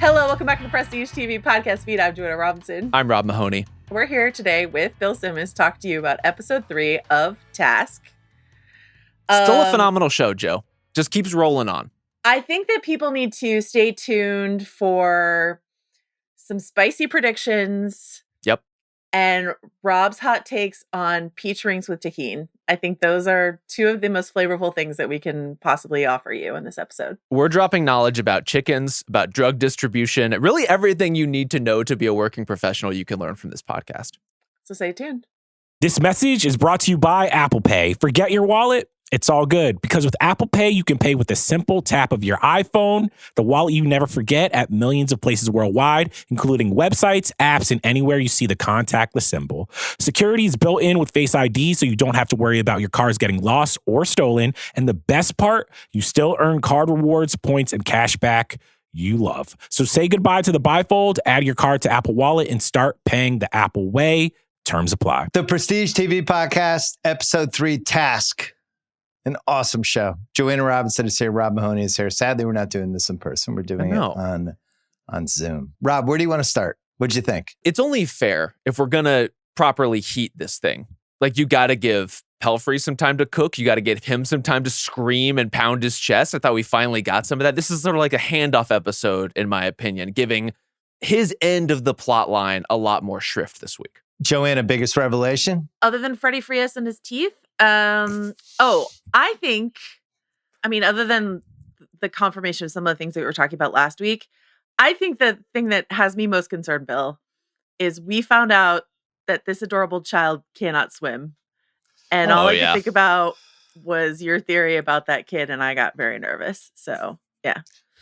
Hello, welcome back to the Prestige TV podcast feed. I'm Joanna Robinson. I'm Rob Mahoney. We're here today with Bill Simmons to talk to you about episode 3 of Task. Still a phenomenal show, Joe. Just keeps rolling on. I think that people need to stay tuned for some spicy predictions. Yep. And Rob's hot takes on peach rings with tahini. I think those are two of the most flavorful things that we can possibly offer you in this episode. We're dropping knowledge about chickens, about drug distribution, really everything you need to know to be a working professional you can learn from this podcast. So stay tuned. This message is brought to you by Apple Pay. Forget your wallet? It's all good, because with Apple Pay, you can pay with a simple tap of your iPhone, the wallet you never forget, at millions of places worldwide, including websites, apps, and anywhere you see the contactless symbol. Security is built in with Face ID, so you don't have to worry about your cars getting lost or stolen. And the best part, you still earn card rewards, points, and cash back you love. So say goodbye to the bifold, add your card to Apple Wallet, and start paying the Apple way. Terms apply. The Prestige TV podcast, episode 3, Task. An awesome show. Joanna Robinson is here. Rob Mahoney is here. Sadly, we're not doing this in person. We're doing it on Zoom. Rob, where do you want to start? What'd you think? It's only fair if we're going to properly heat this thing. Like, you got to give Pelfrey some time to cook. You got to give him some time to scream and pound his chest. I thought we finally got some of that. This is sort of like a handoff episode, in my opinion, giving his end of the plot line a lot more shrift this week. Joanna, biggest revelation? Other than Freddy Frias and his teeth? Other than the confirmation of some of the things that we were talking about last week, I think the thing that has me most concerned, Bill, is we found out that this adorable child cannot swim. And all I could think about was your theory about that kid, and I got very nervous. So, yeah.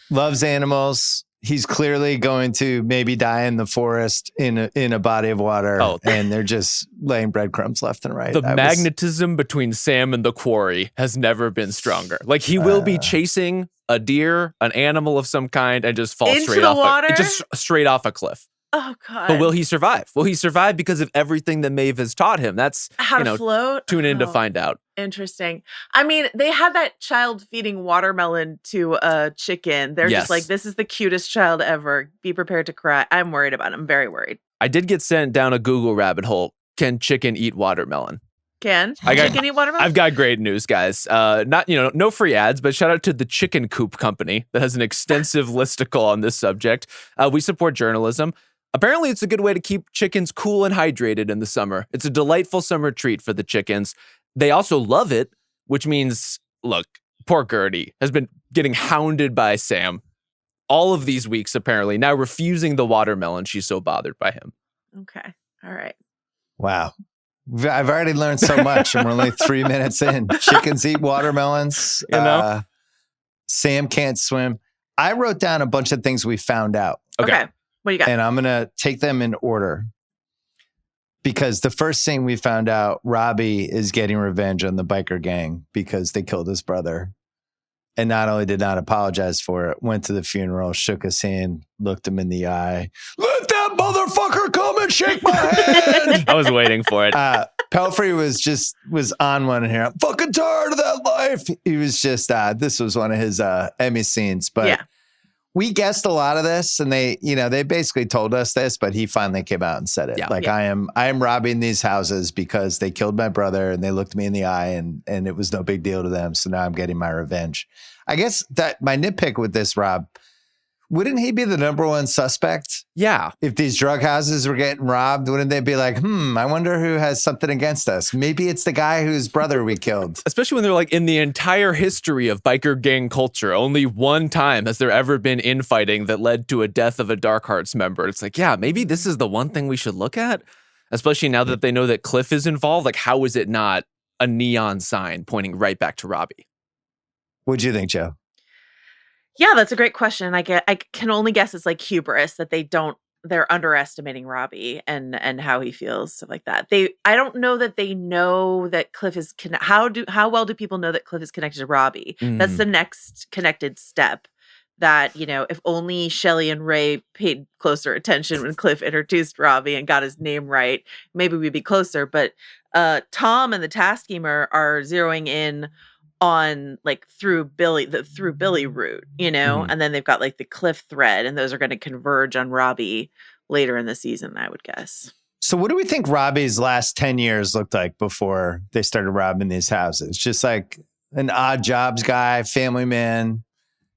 Loves animals. He's clearly going to maybe die in the forest in a body of water, and they're just laying breadcrumbs left and right. The magnetism between Sam and the quarry has never been stronger. Like, he will be chasing a deer, an animal of some kind, and just fall straight off a cliff. Oh, God. But will he survive? Will he survive because of everything that Maeve has taught him? That's how to float. Tune in to find out. Interesting. I mean, they had that child feeding watermelon to a chicken. They're just like, this is the cutest child ever. Be prepared to cry. I'm worried about him. I'm very worried. I did get sent down a Google rabbit hole. Can chicken eat watermelon? Chicken eat watermelon? I've got great news, guys. No free ads, but shout out to the Chicken Coop Company that has an extensive listicle on this subject. We support journalism. Apparently, it's a good way to keep chickens cool and hydrated in the summer. It's a delightful summer treat for the chickens. They also love it, which means, look, poor Grady has been getting hounded by Sam all of these weeks, apparently, now refusing the watermelon. She's so bothered by him. Okay. All right. Wow. I've already learned so much, and we're only 3 minutes in. Chickens eat watermelons. Sam can't swim. I wrote down a bunch of things we found out. Okay. What do you got? And I'm going to take them in order. Because the first thing we found out, Robbie is getting revenge on the biker gang because they killed his brother. And not only did not apologize for it, went to the funeral, shook his hand, looked him in the eye. Let that motherfucker come and shake my hand. I was waiting for it. Pelfrey was on one here. I'm fucking tired of that life. He was just, this was one of his Emmy scenes. But yeah. We guessed a lot of this, and they basically told us this, but he finally came out and said it. I am robbing these houses because they killed my brother and they looked me in the eye, and it was no big deal to them. So now I'm getting my revenge. I guess that my nitpick with this, Rob, wouldn't he be the number one suspect? Yeah. If these drug houses were getting robbed, wouldn't they be like, I wonder who has something against us? Maybe it's the guy whose brother we killed. Especially when they're like, in the entire history of biker gang culture, only one time has there ever been infighting that led to a death of a Dark Hearts member. It's like, yeah, maybe this is the one thing we should look at. Especially now that they know that Cliff is involved. Like, how is it not a neon sign pointing right back to Robbie? What'd you think, Joe? Yeah, that's a great question. I can only guess it's like hubris that they're underestimating Robbie and how he feels, stuff like that. I don't know that they know that Cliff is how well do people know that Cliff is connected to Robbie? That's the next connected step. That, if only Shelley and Ray paid closer attention when Cliff introduced Robbie and got his name right, maybe we'd be closer. But Tom and the task schemer are zeroing in on like through Billy route, you know, Mhm. and then they've got like the Cliff thread, and those are going to converge on Robbie later in the season, I would guess. So what do we think Robbie's last 10 years looked like before they started robbing these houses? Just like an odd jobs guy, family man,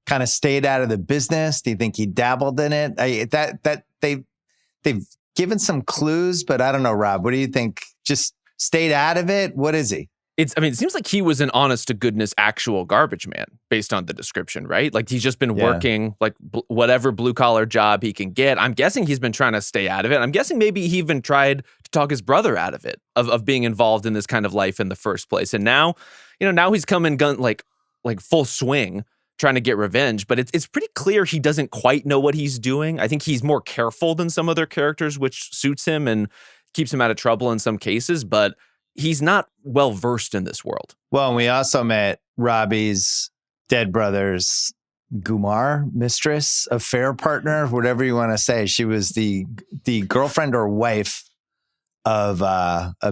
kind of stayed out of the business. Do you think he dabbled in it? They've given some clues, but I don't know, Rob. What do you think? Just stayed out of it? What is he? It seems like he was an honest to goodness actual garbage man based on the description, right? Like he's just been working like whatever blue collar job he can get. I'm guessing he's been trying to stay out of it. I'm guessing maybe he even tried to talk his brother out of it, of being involved in this kind of life in the first place. And now, now he's coming gun like full swing trying to get revenge, but it's pretty clear he doesn't quite know what he's doing. I think he's more careful than some other characters, which suits him and keeps him out of trouble in some cases, but he's not well versed in this world. Well, and we also met Robbie's dead brother's Gumar mistress, affair partner, whatever you want to say. She was the girlfriend or wife of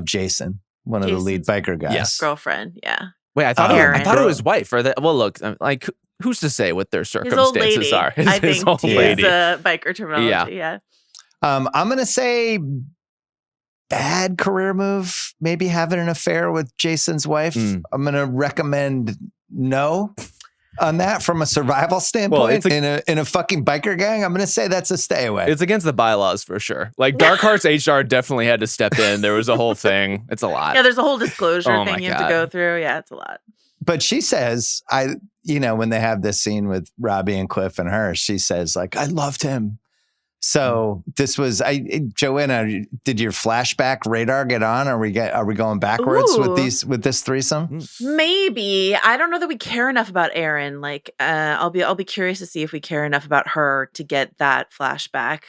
Jason, one of the lead biker guys. Yes. Girlfriend, yeah. Wait, I thought it was wife. Well, look, like who's to say what their circumstances are? I think old lady. Is biker terminology. Yeah. I'm gonna say bad career move, maybe having an affair with Jason's wife. I'm going to recommend no on that from a survival standpoint. In a fucking biker gang, I'm going to say that's a stay away. It's against the bylaws for sure. Like Dark Hearts HR definitely had to step in. There was a whole thing. It's a lot. Yeah, there's a whole disclosure thing you have to go through. Yeah, it's a lot. But she says, when they have this scene with Robbie and Cliff and her, she says like, I loved him. So this was Joanna. Did your flashback radar get on? Are we going backwards with this threesome? Maybe. I don't know that we care enough about Eryn. Like, I'll be curious to see if we care enough about her to get that flashback.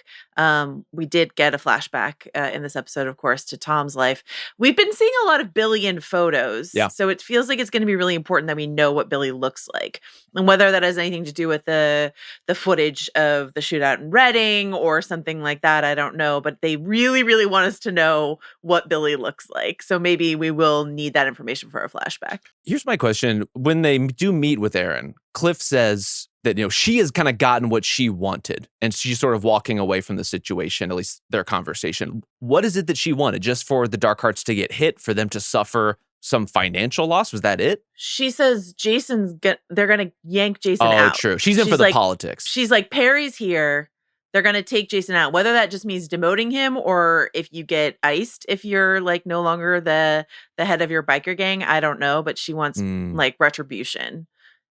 We did get a flashback in this episode, of course, to Tom's life. We've been seeing a lot of Billy in photos, so it feels like it's going to be really important that we know what Billy looks like, and whether that has anything to do with the footage of the shootout in Reading or something like that, I don't know. But they really, really want us to know what Billy looks like. So maybe we will need that information for a flashback. Here's my question. When they do meet with Eryn, Cliff says that, she has kind of gotten what she wanted and she's sort of walking away from the situation, at least their conversation. What is it that she wanted? Just for the Dark Hearts to get hit, for them to suffer some financial loss? Was that it? She says they're going to yank Jason out. Oh, true. She's in for the politics. She's like, Perry's here. They're going to take Jason out. Whether that just means demoting him or if you get iced, if you're like no longer the head of your biker gang, I don't know. But she wants like retribution,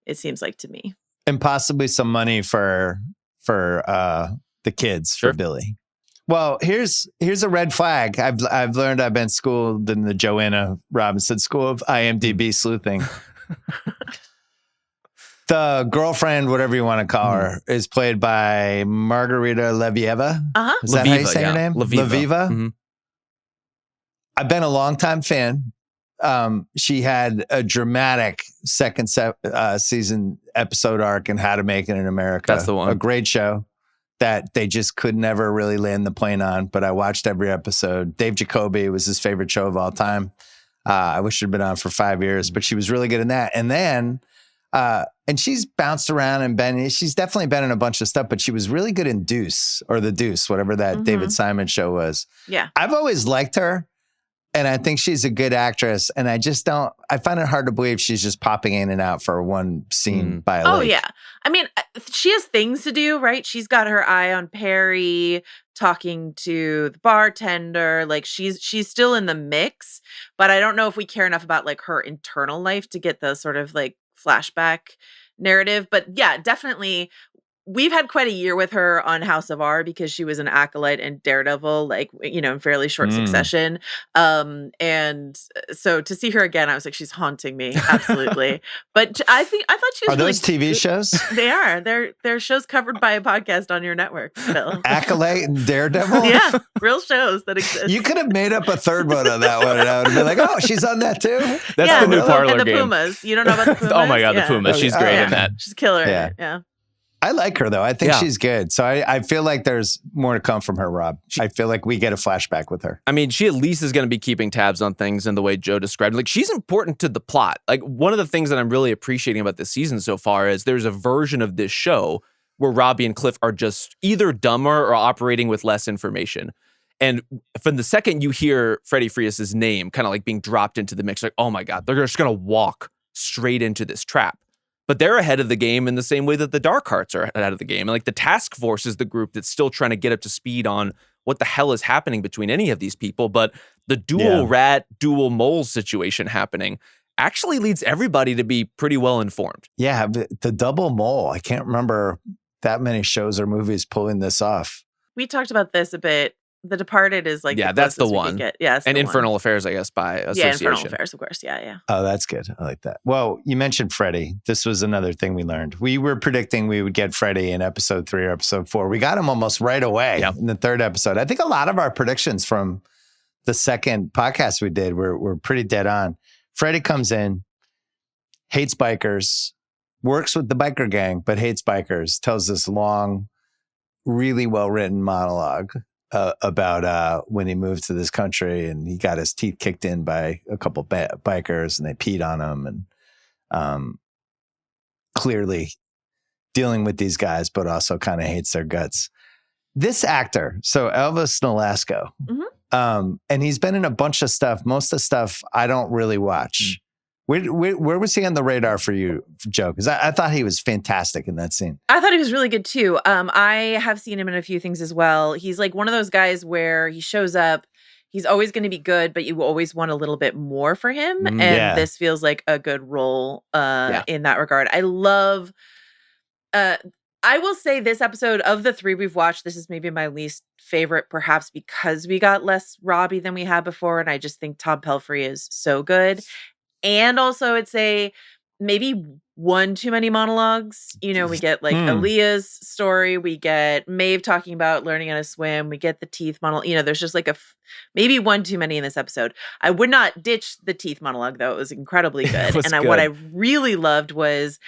it seems like to me. And possibly some money for the kids, for Billy. Well, here's a red flag. I've learned. I've been schooled in the Joanna Robinson School of IMDb sleuthing. The girlfriend, whatever you want to call her, is played by Margarita Levieva. Is that how you say her name? Levieva. Mm-hmm. I've been a longtime fan. She had a dramatic second season episode arc in How to Make It in America. That's the one. A great show that they just could never really land the plane on, but I watched every episode. Dave Jacoby was his favorite show of all time. I wish it had been on for 5 years, but she was really good in that. And then, and she's bounced around and she's definitely been in a bunch of stuff, but she was really good in Deuce, or The Deuce, whatever that David Simon show was. Yeah. I've always liked her. And I think she's a good actress. And I find it hard to believe she's just popping in and out for one scene by a lake. Oh, yeah. I mean, she has things to do, right? She's got her eye on Perry, talking to the bartender. Like she's still in the mix, but I don't know if we care enough about like her internal life to get the sort of like flashback narrative. But yeah, definitely. We've had quite a year with her on House of R because she was an acolyte and Daredevil, like, in fairly short succession. And so to see her again, I was like, she's haunting me. Absolutely. But I thought she was Are those TV shows? They are. They're shows covered by a podcast on your network, Phil. Acolyte and Daredevil? Yeah. Real shows that exist. You could have made up a third one on that one and I would have been like, oh, she's on that too? That's the new parlor and the game. Pumas. You don't know about the Pumas? Oh my God, the Pumas. She's great in that. She's killer in it. Yeah. I like her, though. I think she's good. So I feel like there's more to come from her, Rob. I feel like we get a flashback with her. I mean, she at least is going to be keeping tabs on things in the way Joe described. Like, she's important to the plot. Like, one of the things that I'm really appreciating about this season so far is there's a version of this show where Robbie and Cliff are just either dumber or operating with less information. And from the second you hear Freddy Frias' name kind of like being dropped into the mix, like, oh my God, they're just going to walk straight into this trap. But they're ahead of the game in the same way that the Dark Hearts are ahead of the game. And like the task force is the group that's still trying to get up to speed on what the hell is happening between any of these people. But the dual rat, dual mole situation happening actually leads everybody to be pretty well informed. Yeah, the double mole. I can't remember that many shows or movies pulling this off. We talked about this a bit. The Departed is like that's the one. Yeah, and Infernal Affairs, I guess, by association. Yeah, Infernal Affairs, of course. Yeah. Oh, that's good. I like that. Well, you mentioned Freddy. This was another thing we learned. We were predicting we would get Freddy in episode 3 or episode 4. We got him almost right away in the 3rd episode. I think a lot of our predictions from the second podcast we did were pretty dead on. Freddy comes in, hates bikers, works with the biker gang, but hates bikers, tells this long, really well-written monologue about when he moved to this country and he got his teeth kicked in by a couple bikers and they peed on him, and clearly dealing with these guys, but also kind of hates their guts. This actor, so Elvis Nolasco, and he's been in a bunch of stuff. Most of the stuff I don't really watch. Where was he on the radar for you, Joe? Because I thought he was fantastic in that scene. I thought he was really good too. I have seen him in a few things as well. He's like one of those guys where he shows up, he's always going to be good, but you always want a little bit more for him. And this feels like a good role in that regard. I love, I will say this episode of the 3 we've watched, this is maybe my least favorite, perhaps because we got less Robbie than we had before. And I just think Tom Pelphrey is so good. And also I'd say maybe one too many monologues. You know, we get like Aaliyah's story. We get Maeve talking about learning how to swim. We get the teeth monologue. You know, there's just like maybe one too many in this episode. I would not ditch the teeth monologue, though. It was incredibly good. What I really loved was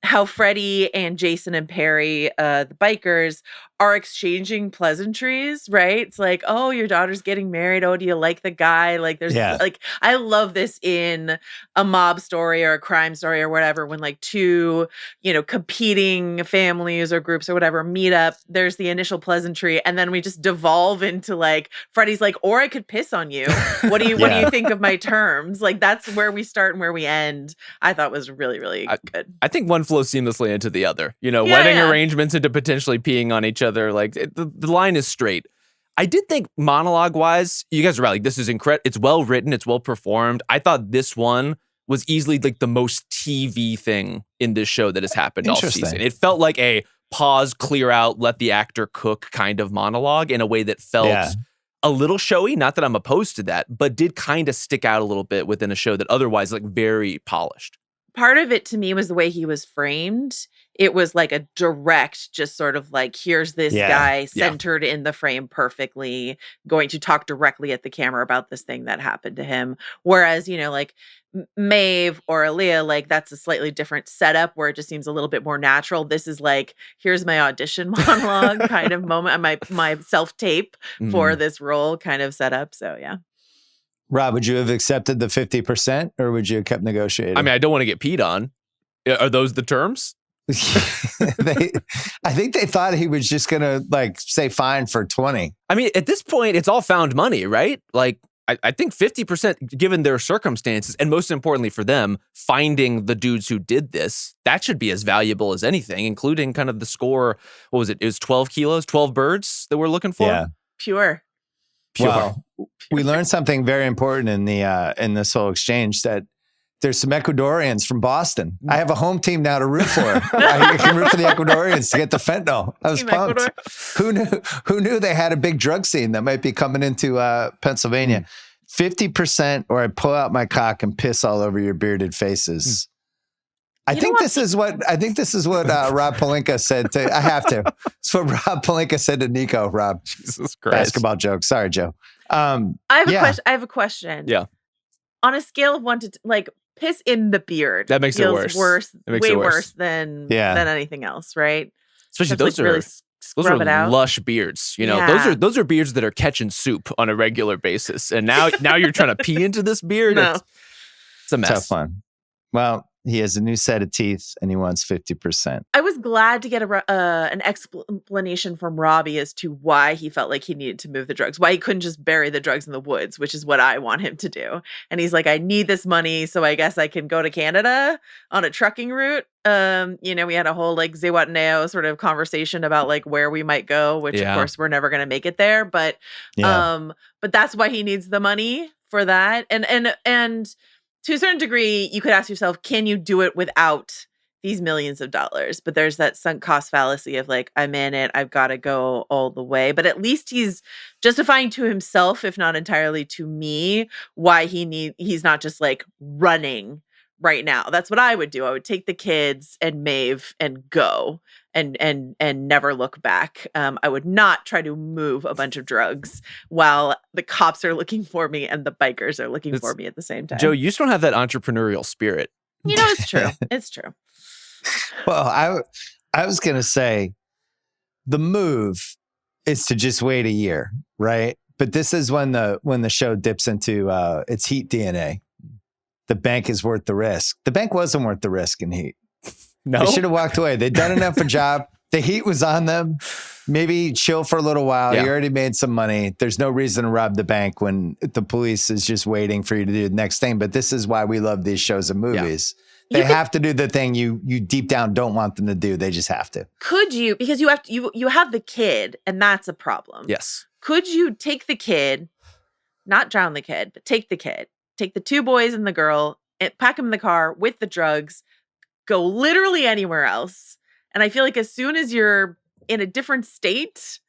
how Freddy and Jason and Perry, the bikers, are exchanging pleasantries, right? It's like, oh, your daughter's getting married. Oh, do you like the guy? Like, there's like, I love this in a mob story or a crime story or whatever, when like two, you know, competing families or groups or whatever meet up. There's the initial pleasantry, and then we just devolve into like, Freddy's like, or I could piss on you. What do you think of my terms? Like, that's where we start and where we end. I thought was really, really good. I think one flows seamlessly into the other. You know, wedding arrangements into potentially peeing on each other. Like the line is straight. I did think monologue wise, you guys are right. Like, this is incredible. It's well written. It's well performed. I thought this one was easily like the most TV thing in this show that has happened all season. It felt like a pause, clear out, let the actor cook kind of monologue in a way that felt a little showy. Not that I'm opposed to that, but did kind of stick out a little bit within a show that otherwise like very polished. Part of it to me was the way he was framed. It was like a direct, just sort of like, here's this guy centered in the frame perfectly, going to talk directly at the camera about this thing that happened to him. Whereas, you know, like Maeve or Aaliyah, like that's a slightly different setup where it just seems a little bit more natural. This is like, here's my audition monologue kind of moment, my self-tape for this role kind of setup. So, yeah. Rob, would you have accepted the 50% or would you have kept negotiating? I mean, I don't want to get peed on. Are those the terms? I think they thought he was just going to like say fine for 20. I mean, at this point, it's all found money, right? Like, I think 50%, given their circumstances, and most importantly for them, finding the dudes who did this, that should be as valuable as anything, including kind of the score. What was it? It was 12 kilos, 12 birds that we're looking for? Yeah. Pure. Well, we learned something very important in this whole exchange, that there's some Ecuadorians from Boston. I have a home team now to root for. I can root for the Ecuadorians to get the fentanyl. I was Team pumped. Ecuador. Who knew they had a big drug scene that might be coming into Pennsylvania? 50%, or I pull out my cock and piss all over your bearded faces. I think this is what Rob Pelinka said to. I have to. It's what Rob Pelinka said to Nico. Rob, Jesus Christ. Basketball joke. Sorry, Joe. I have a question. Yeah. On a scale of 1 to like, piss in the beard. That makes it worse. Way worse than anything else, right? Especially That's, those like, are really scrub it out. lush beards. You know, Yeah. those are beards that are catching soup on a regular basis. And now you're trying to pee into this beard. No. It's a mess. Tough one. Well, he has a new set of teeth and he wants 50%. I was glad to get an explanation from Robbie as to why he felt like he needed to move the drugs, why he couldn't just bury the drugs in the woods, which is what I want him to do. And he's like, I need this money, so I guess I can go to Canada on a trucking route. You know, we had a whole like Zihuatanejo sort of conversation about like where we might go, which of course we're never going to make it there. But that's why he needs the money for that. And to a certain degree, you could ask yourself, can you do it without these millions of dollars? But there's that sunk cost fallacy of like, I'm in it, I've got to go all the way. But at least he's justifying to himself, if not entirely to me, why he's not just like running right now. That's what I would do. I would take the kids and Maeve and go and never look back. I would not try to move a bunch of drugs while the cops are looking for me and the bikers are looking for me at the same time. Joe, you just don't have that entrepreneurial spirit. You know, it's true. It's true. Well, I was going to say the move is to just wait a year, right? But this is when the show dips into its Heat DNA. The bank is worth the risk. The bank wasn't worth the risk in Heat. No, they should have walked away. They'd done enough of a job. The heat was on them. Maybe chill for a little while. You already made some money. There's no reason to rob the bank when the police is just waiting for you to do the next thing. But this is why we love these shows and movies. They have to do the thing you deep down don't want them to do. They just have to. Could you, because you have the kid, and that's a problem. Yes. Could you take the kid, not drown the kid, but take the kid, take the two boys and the girl, and pack them in the car with the drugs, go literally anywhere else. And I feel like as soon as you're in a different state,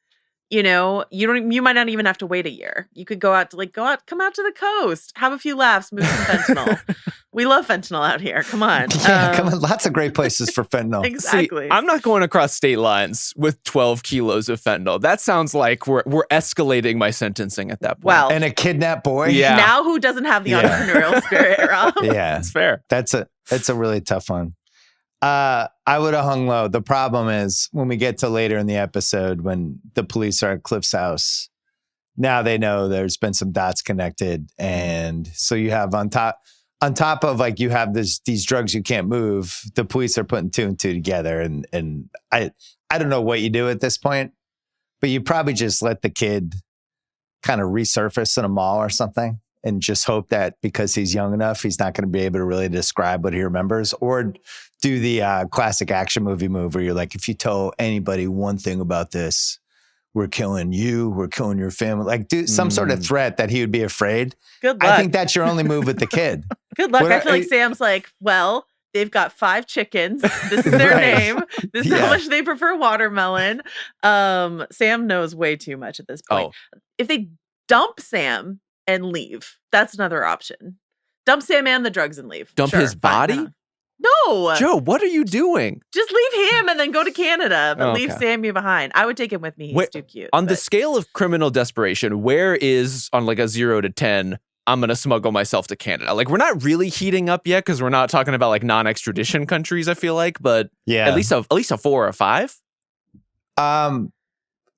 you know, you might not even have to wait a year. You could come out to the coast, have a few laughs, move some fentanyl. We love fentanyl out here. Come on. Yeah, come on. Lots of great places for fentanyl. Exactly. See, I'm not going across state lines with 12 kilos of fentanyl. That sounds like we're escalating my sentencing at that point. Well, and a kidnapped boy. Yeah. Now who doesn't have the entrepreneurial spirit, Rob? Yeah. That's fair. That's a really tough one. I would have hung low. The problem is when we get to later in the episode, when the police are at Cliff's house, now they know there's been some dots connected. And so you have on top of like, you have these drugs you can't move, the police are putting two and two together. And I don't know what you do at this point, but you probably just let the kid kind of resurface in a mall or something. And just hope that because he's young enough, he's not going to be able to really describe what he remembers, or do the classic action movie move where you're like, if you tell anybody one thing about this, we're killing you, we're killing your family. Like do some sort of threat that he would be afraid. Good luck. I think that's your only move with the kid. Good luck. I feel like Sam's like, well, they've got 5 chickens. This is their name. This is how much they prefer watermelon. Sam knows way too much at this point. If they dump Sam and leave, that's another option. Dump Sam and the drugs and leave. Dump his body? No. Joe, what are you doing? Just leave him and then go to Canada, but leave Sammy behind. I would take him with me. He's too cute. On the scale of criminal desperation, where is, on like a 0 to 10, I'm going to smuggle myself to Canada? Like, we're not really heating up yet because we're not talking about like non-extradition countries, I feel like, but at least a 4 or 5.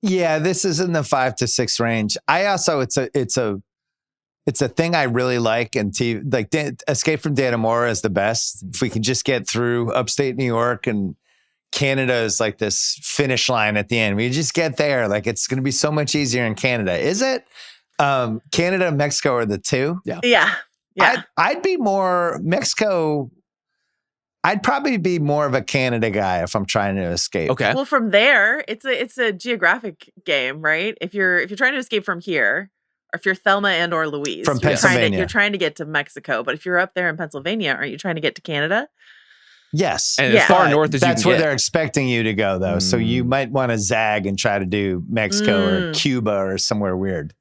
Yeah, this is in the 5 to 6 range. I also, it's a thing I really like, and like Escape from Dannemora is the best. If we can just get through upstate New York, and Canada is like this finish line at the end. We just get there. Like it's going to be so much easier in Canada. Is it? Canada and Mexico are the 2. Yeah. I'd be more Mexico. I'd probably be more of a Canada guy if I'm trying to escape. Okay. Well, from there, it's a geographic game, right? If you're trying to escape from here, or if you're Thelma and or Louise, from Pennsylvania, you're trying to get to Mexico. But if you're up there in Pennsylvania, aren't you trying to get to Canada? Yes. And as far north as that's you where can they're expecting you to go, though. So you might want to zag and try to do Mexico or Cuba or somewhere weird.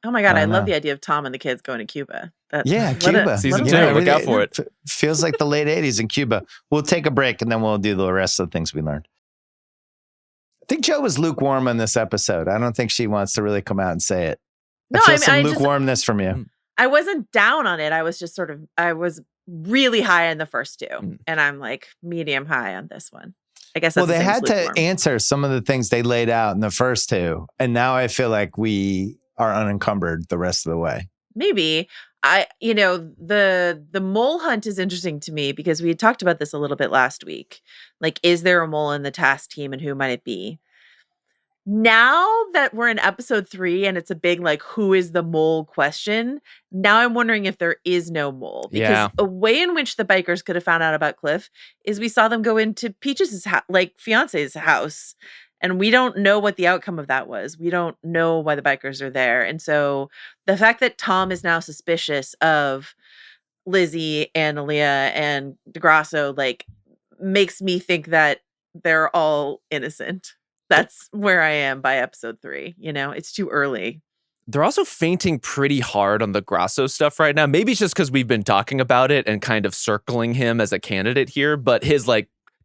Oh my God, I love the idea of Tom and the kids going to Cuba. Cuba. Season 2, look out for it. Feels like the late 80s in Cuba. We'll take a break and then we'll do the rest of the things we learned. I think Joe was lukewarm on this episode. I don't think she wants to really come out and say it. No, I feel some lukewarmness from you. I wasn't down on it. I was just I was really high on the first 2. And I'm like medium high on this one. I guess that's they had to lukewarm. answer some of the things they laid out in the first two. And now I feel like we are unencumbered the rest of the way. Maybe. The mole hunt is interesting to me because we had talked about this a little bit last week. Like, is there a mole in the task team and who might it be? Now that we're in episode 3 and it's a big, like, who is the mole question, now I'm wondering if there is no mole. Because a way in which the bikers could have found out about Cliff is we saw them go into Peach's fiance's house. And we don't know what the outcome of that was. We don't know why the bikers are there. And so the fact that Tom is now suspicious of Lizzie and Aaliyah and DeGrasso, like, makes me think that they're all innocent. That's where I am by episode 3. It's too early. They're also fainting pretty hard on the Grasso stuff right now. Maybe it's just because we've been talking about it and kind of circling him as a candidate here, but his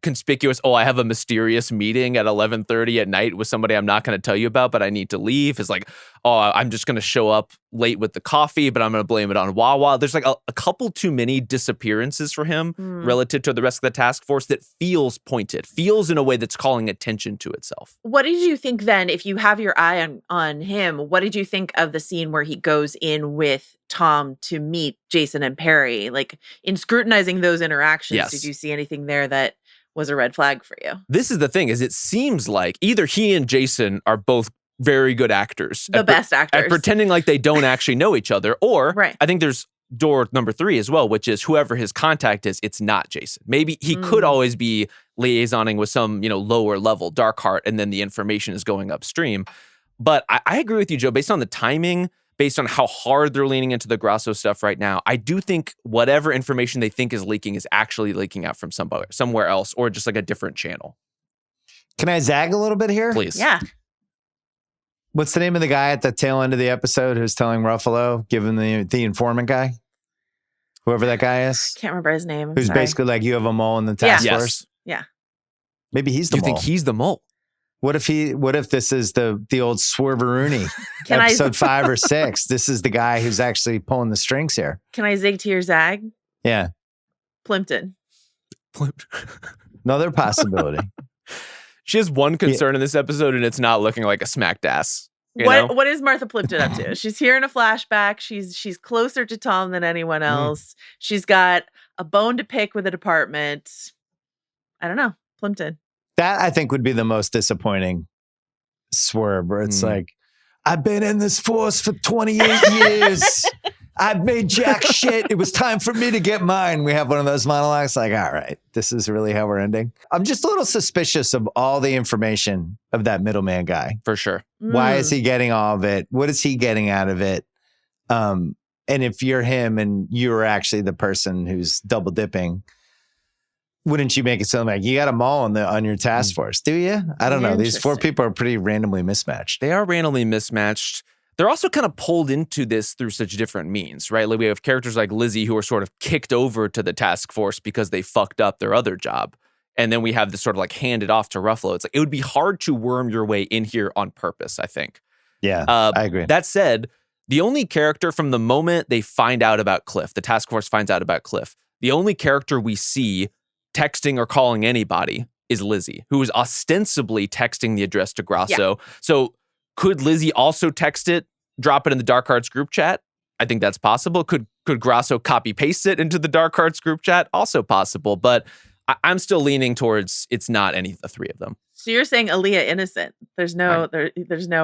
conspicuous, I have a mysterious meeting at 11:30 at night with somebody I'm not going to tell you about, but I need to leave. Is like, I'm just going to show up late with the coffee, but I'm going to blame it on Wawa. There's like a couple too many disappearances for him relative to the rest of the task force that feels pointed, feels in a way that's calling attention to itself. What did you think then, if you have your eye on him, what did you think of the scene where he goes in with Tom to meet Jason and Perry? Like, in scrutinizing those interactions, did you see anything there that was a red flag for you? This is the thing, is it seems like either he and Jason are both very good actors. The best actors. At pretending like they don't actually know each other. Or I think there's door number 3 as well, which is whoever his contact is, it's not Jason. Maybe he could always be liaisoning with some, lower level dark heart, and then the information is going upstream. But I agree with you, Joe, based on the timing, based on how hard they're leaning into the Grasso stuff right now, I do think whatever information they think is leaking is actually leaking out from somewhere else, or just like a different channel. Can I zag a little bit here? Please. Yeah. What's the name of the guy at the tail end of the episode who's telling Ruffalo, given the informant guy? Whoever that guy is? Can't remember his name. Who's basically like, you have a mole in the task force? Yeah. Maybe he's the mole. You think he's the mole? What if this is the old Swerveroony, episode 5 or 6? This is the guy who's actually pulling the strings here. Can I zig to your zag? Yeah. Plimpton. Another possibility. She has one concern in this episode, and it's not looking like a smacked ass. What is Martha Plimpton up to? She's here in a flashback. She's closer to Tom than anyone else. She's got a bone to pick with the department. I don't know. Plimpton. That, I think, would be the most disappointing swerve, where it's like, I've been in this force for 28 years. I've made jack shit. It was time for me to get mine. We have one of those monologues like, all right, this is really how we're ending. I'm just a little suspicious of all the information of that middleman guy. For sure. Why is he getting all of it? What is he getting out of it? And if you're him and you're actually the person who's double dipping, wouldn't you make it sound like you got a mole on your task force? Do you? I don't know. These 4 people are pretty randomly mismatched. They are randomly mismatched. They're also kind of pulled into this through such different means, right? Like we have characters like Lizzie who are sort of kicked over to the task force because they fucked up their other job. And then we have this sort of like handed off to Ruffalo. It's like, it would be hard to worm your way in here on purpose, I think. Yeah, I agree. That said, the only character from the moment they find out about Cliff, the task force finds out about Cliff, the only character we see texting or calling anybody is Lizzie, who is ostensibly texting the address to Grasso. Yeah. So could Lizzie also text it, drop it in the Dark Hearts group chat? I think that's possible. Could Grasso copy paste it into the Dark Hearts group chat? Also possible. But I'm still leaning towards it's not any of the 3 of them. So you're saying Aaliyah innocent? There's no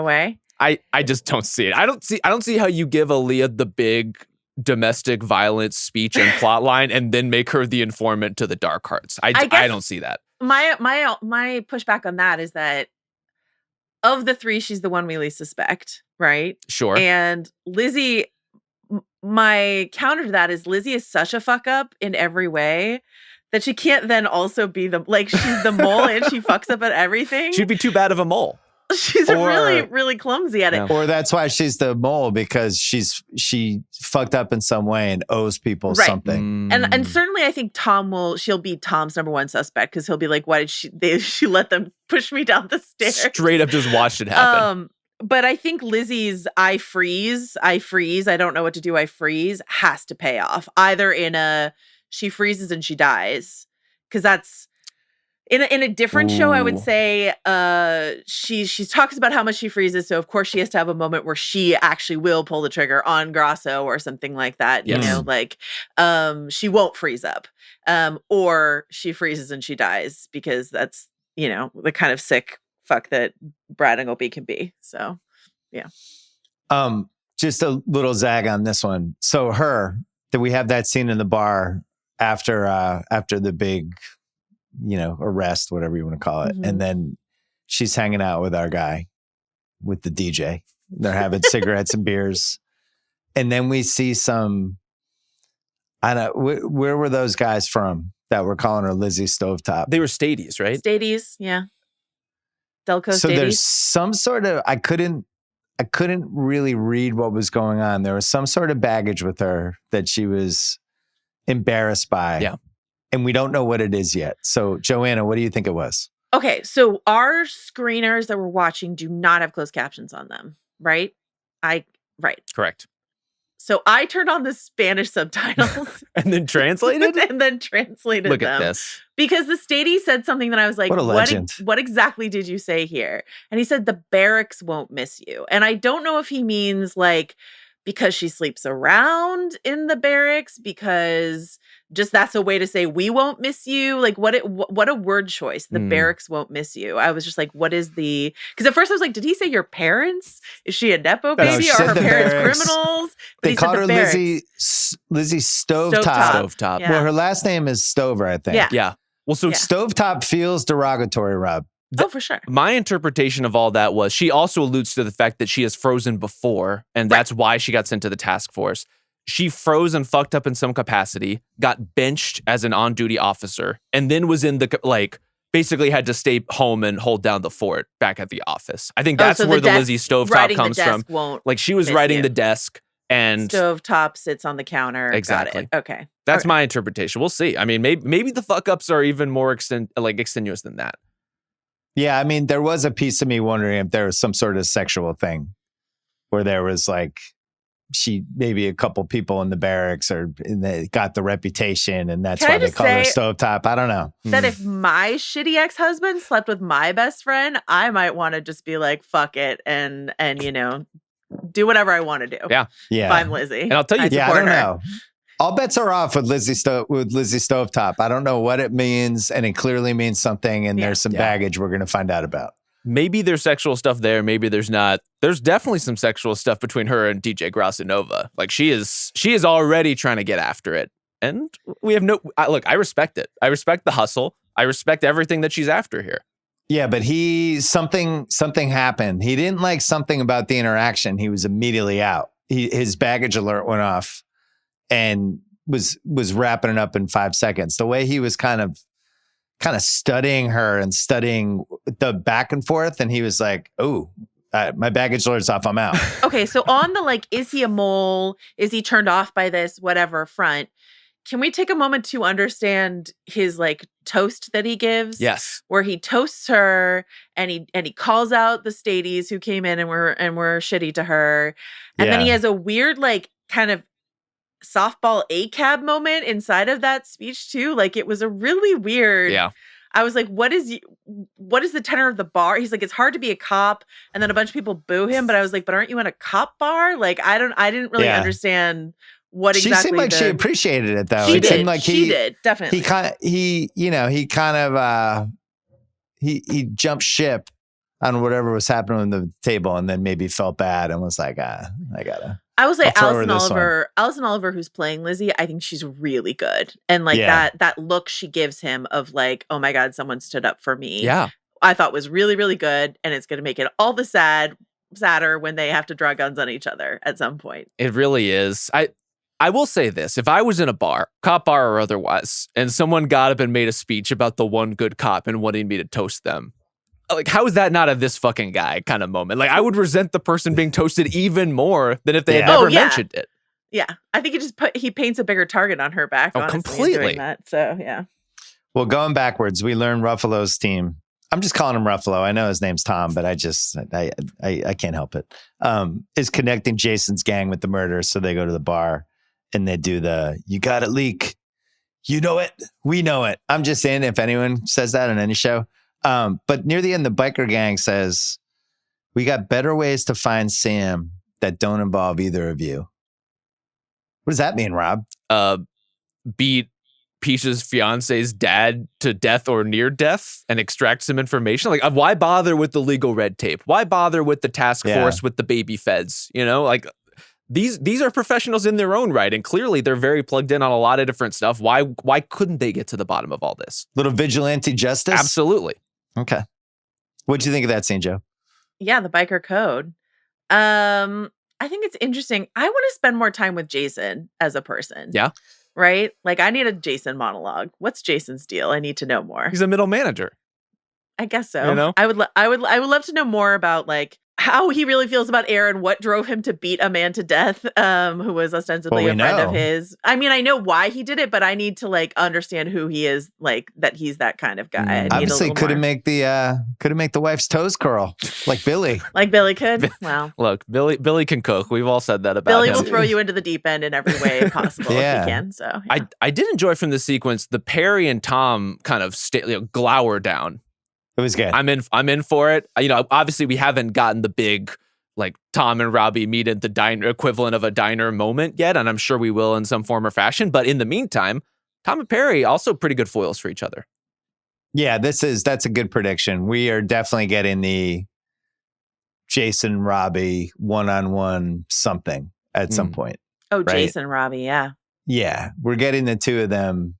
way. I just don't see it. I don't see how you give Aaliyah the big domestic violence speech and plot line and then make her the informant to the Dark Hearts. I don't see that. My pushback on that is that of the 3, she's the one we least suspect, right? Sure. And Lizzie, my counter to that is Lizzie is such a fuck up in every way that she can't then also be she's the mole and she fucks up at everything. She'd be too bad of a mole. She's really, really clumsy at it. Or that's why she's the mole, because she fucked up in some way and owes people something. And certainly I think she'll be Tom's number 1 suspect, because he'll be like, why did she let them push me down the stairs? Straight up just watched it happen. But I think Lizzie's I freeze, I don't know what to do, I freeze, has to pay off. Either in she freezes and she dies, because In a different show, I would Ooh. say she talks about how much she freezes. So of course she has to have a moment where she actually will pull the trigger on Grasso or something like that. You know, like she won't freeze up. Or she freezes and she dies because that's, you know, the kind of sick fuck that Brad Ingleby can be. So yeah. Just a little zag on this one. So that we have that scene in the bar after the big, you know, arrest, whatever you want to call it. Mm-hmm. And then she's hanging out with our guy, with the DJ. They're having cigarettes and beers. And then we see I don't know, where were those guys from that were calling her Lizzie Stovetop? They were Stadies, right? Stadies, yeah. Delco So Stadies. there's some sort of, I couldn't really read what was going on. There was some sort of baggage with her that she was embarrassed by. Yeah. And we don't know what it is yet. So, Joanna, what do you think it was? Okay, so our screeners that we're watching do not have closed captions on them, right? Right. Correct. So I turned on the Spanish subtitles And then translated? and then translated Look them. at this. Because the Stady said something that I was like, What a legend. What exactly did you say here? And he said, the barracks won't miss you. And I don't know if he means like, because she sleeps around in the barracks, because just that's a way to say we won't miss you. Like what a word choice. The barracks won't miss you. I was just like, what is the, because at first I was like, did he say your parents? Is she a Nepo baby? Are her parents criminals? But They called her Lizzie Stovetop. Stovetop. Yeah. Well, her last name is Stover, I think. Yeah. Yeah. Well, so Yeah. Stovetop feels derogatory, Rob. Oh, for sure. my interpretation of all that was she also alludes to the fact that she has frozen before, and that's why she got sent to the task force. She froze and fucked up in some capacity, got benched as an on-duty officer, and then was in the, like, basically had to stay home and hold down the fort back at the office. I think that's so where the desk- Lizzie Stovetop writing the comes from. desk won't Like, she was miss writing you. the desk, and Stovetop sits on the counter. Exactly. Got it. Okay. that's Okay. my interpretation. We'll see. I mean, maybe the fuck-ups are even more extenuous than that. Yeah, I mean, there was a piece of me wondering if there was some sort of sexual thing where there was like, maybe a couple people in the barracks they got the reputation and that's Can I why they just call her say- Stovetop. I don't know. That if my shitty ex-husband slept with my best friend, I might want to just be like, fuck it, and you know, do whatever I want to do. Yeah. Yeah. If I'm Lizzie. And I'll tell you- I Yeah, I support don't her. know. All bets are off with Lizzie Stovetop. I don't know what it means, and it clearly means something, and there's some baggage we're going to find out about. Maybe there's sexual stuff there. Maybe there's not. There's definitely some sexual stuff between her and DJ Grassanova. Like she is already trying to get after it. And we have look, I respect it. I respect the hustle. I respect everything that she's after here. Yeah, but something happened. He didn't like something about the interaction. He was immediately out. His baggage alert went off and was wrapping it up in 5 seconds. The way he was kind of studying her and studying the back and forth. And he was like, oh, my baggage alert's off. I'm out. Okay, so on the like, is he a mole? Is he turned off by this? Whatever front. Can we take a moment to understand his like toast that he gives? Yes. Where he toasts her and he calls out the Stadies who came in and were shitty to her. And then he has a weird like kind of softball ACAB moment inside of that speech too. Like it was a really weird. Yeah. I was like, what is the tenor of the bar? He's like, it's hard to be a cop. And then a bunch of people boo him. But I was like, but aren't you in a cop bar? Like, I didn't really understand what exactly. She seemed like she appreciated it though. She it did. Seemed like she did. Definitely. He jumped ship on whatever was happening on the table and then maybe felt bad and was like, I gotta. I will say I'll throw her Allison Oliver, who's playing Lizzie, I think she's really good. And like that look she gives him of like, oh my God, someone stood up for me. Yeah. I thought was really, really good. And it's going to make it all the sadder when they have to draw guns on each other at some point. It really is. I will say this. If I was in a bar, cop bar or otherwise, and someone got up and made a speech about the one good cop and wanting me to toast them, like, how is that not a this fucking guy kind of moment? Like, I would resent the person being toasted even more than if they had never mentioned it. Yeah. I think he paints a bigger target on her back. Oh, honestly, completely. doing that. So, yeah. Well, going backwards, we learned Ruffalo's team. I'm just calling him Ruffalo. I know his name's Tom, but I can't help it. Is connecting Jason's gang with the murder. So they go to the bar and they do you got it, leak. You know it. We know it. I'm just saying if anyone says that on any show. But near the end, the biker gang says, we got better ways to find Sam that don't involve either of you. What does that mean, Rob? Beat Peach's fiance's dad to death or near death and extract some information. Like, why bother with the legal red tape? Why bother with the task force with the baby feds? You know, like these are professionals in their own right, and clearly they're very plugged in on a lot of different stuff. Why couldn't they get to the bottom of all this? Little vigilante justice? Absolutely. Okay. What'd you think of that scene, Joe? Yeah, the biker code. I think it's interesting. I want to spend more time with Jason as a person. Yeah. Right? Like, I need a Jason monologue. What's Jason's deal? I need to know more. He's a middle manager. I guess so. You know? I would love to know more about like how he really feels about Eryn, what drove him to beat a man to death, who was ostensibly a friend of his. I mean, I know why he did it, but I need to like understand who he is, like that he's that kind of guy. Obviously couldn't make the wife's toes curl like Billy. Like Billy could. Wow. Look, Billy can cook. We've all said that about Billy him. will throw you into the deep end in every way possible if he can. So yeah. I did enjoy from the sequence the Perry and Tom kind of glower down. It was good. I'm in for it. You know, obviously we haven't gotten the big like Tom and Robbie meet at the diner equivalent of a diner moment yet, and I'm sure we will in some form or fashion. But in the meantime, Tom and Perry also pretty good foils for each other. Yeah, that's a good prediction. We are definitely getting the Jason Robbie one-on-one something at some point. Oh, right? Jason Robbie, yeah. Yeah, we're getting the two of them.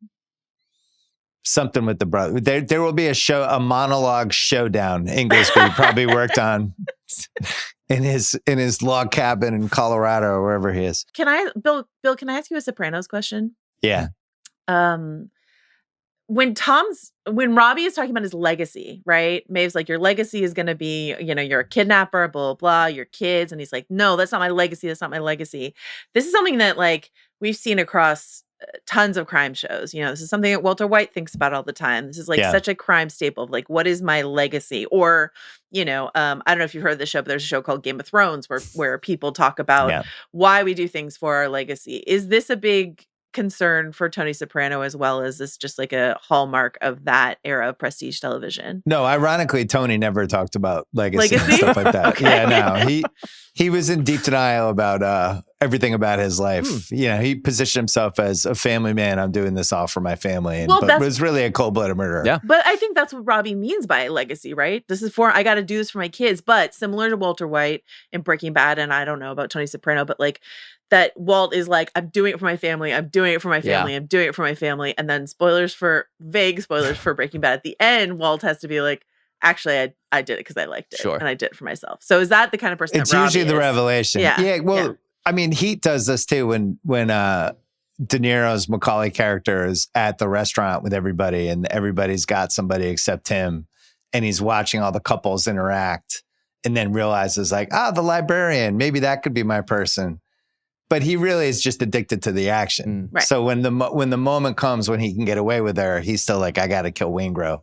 Something with the brother. There will be a monologue showdown Inglesby probably worked on in his log cabin in Colorado or wherever he is. Bill, can I ask you a Sopranos question? Yeah. When Robbie is talking about his legacy, right? Maeve's like, your legacy is going to be, you know, you're a kidnapper, blah, blah, blah, your kids. And he's like, no, that's not my legacy. That's not my legacy. This is something that like we've seen across tons of crime shows. You know, this is something that Walter White thinks about all the time. This is like such a crime staple of like, what is my legacy? Or, you know, I don't know if you've heard of the show, but there's a show called Game of Thrones where people talk about why we do things for our legacy. Is this a big concern for Tony Soprano as well? As this just like a hallmark of that era of prestige television? No, ironically, Tony never talked about legacy? And stuff like that. Okay. Yeah, no, he was in deep denial about everything about his life. You know, he positioned himself as a family man. I'm doing this all for my family, but was really a cold-blooded murderer. Yeah, but I think that's what Robbie means by legacy, right? This is I got to do this for my kids. But similar to Walter White in Breaking Bad, and I don't know about Tony Soprano, but like that Walt is like, I'm doing it for my family. I'm doing it for my family. I'm doing it for my family. And then vague spoilers for Breaking Bad. At the end, Walt has to be like, actually, I did it because I liked it. Sure. And I did it for myself. So is that the kind of person It's that Robbie usually the is? revelation. Yeah. Well, I mean, Heat does this too when De Niro's Macaulay character is at the restaurant with everybody and everybody's got somebody except him. And he's watching all the couples interact and then realizes like, the librarian, maybe that could be my person. But he really is just addicted to the action. Right. So when the moment comes when he can get away with her, he's still like, I got to kill Waingro.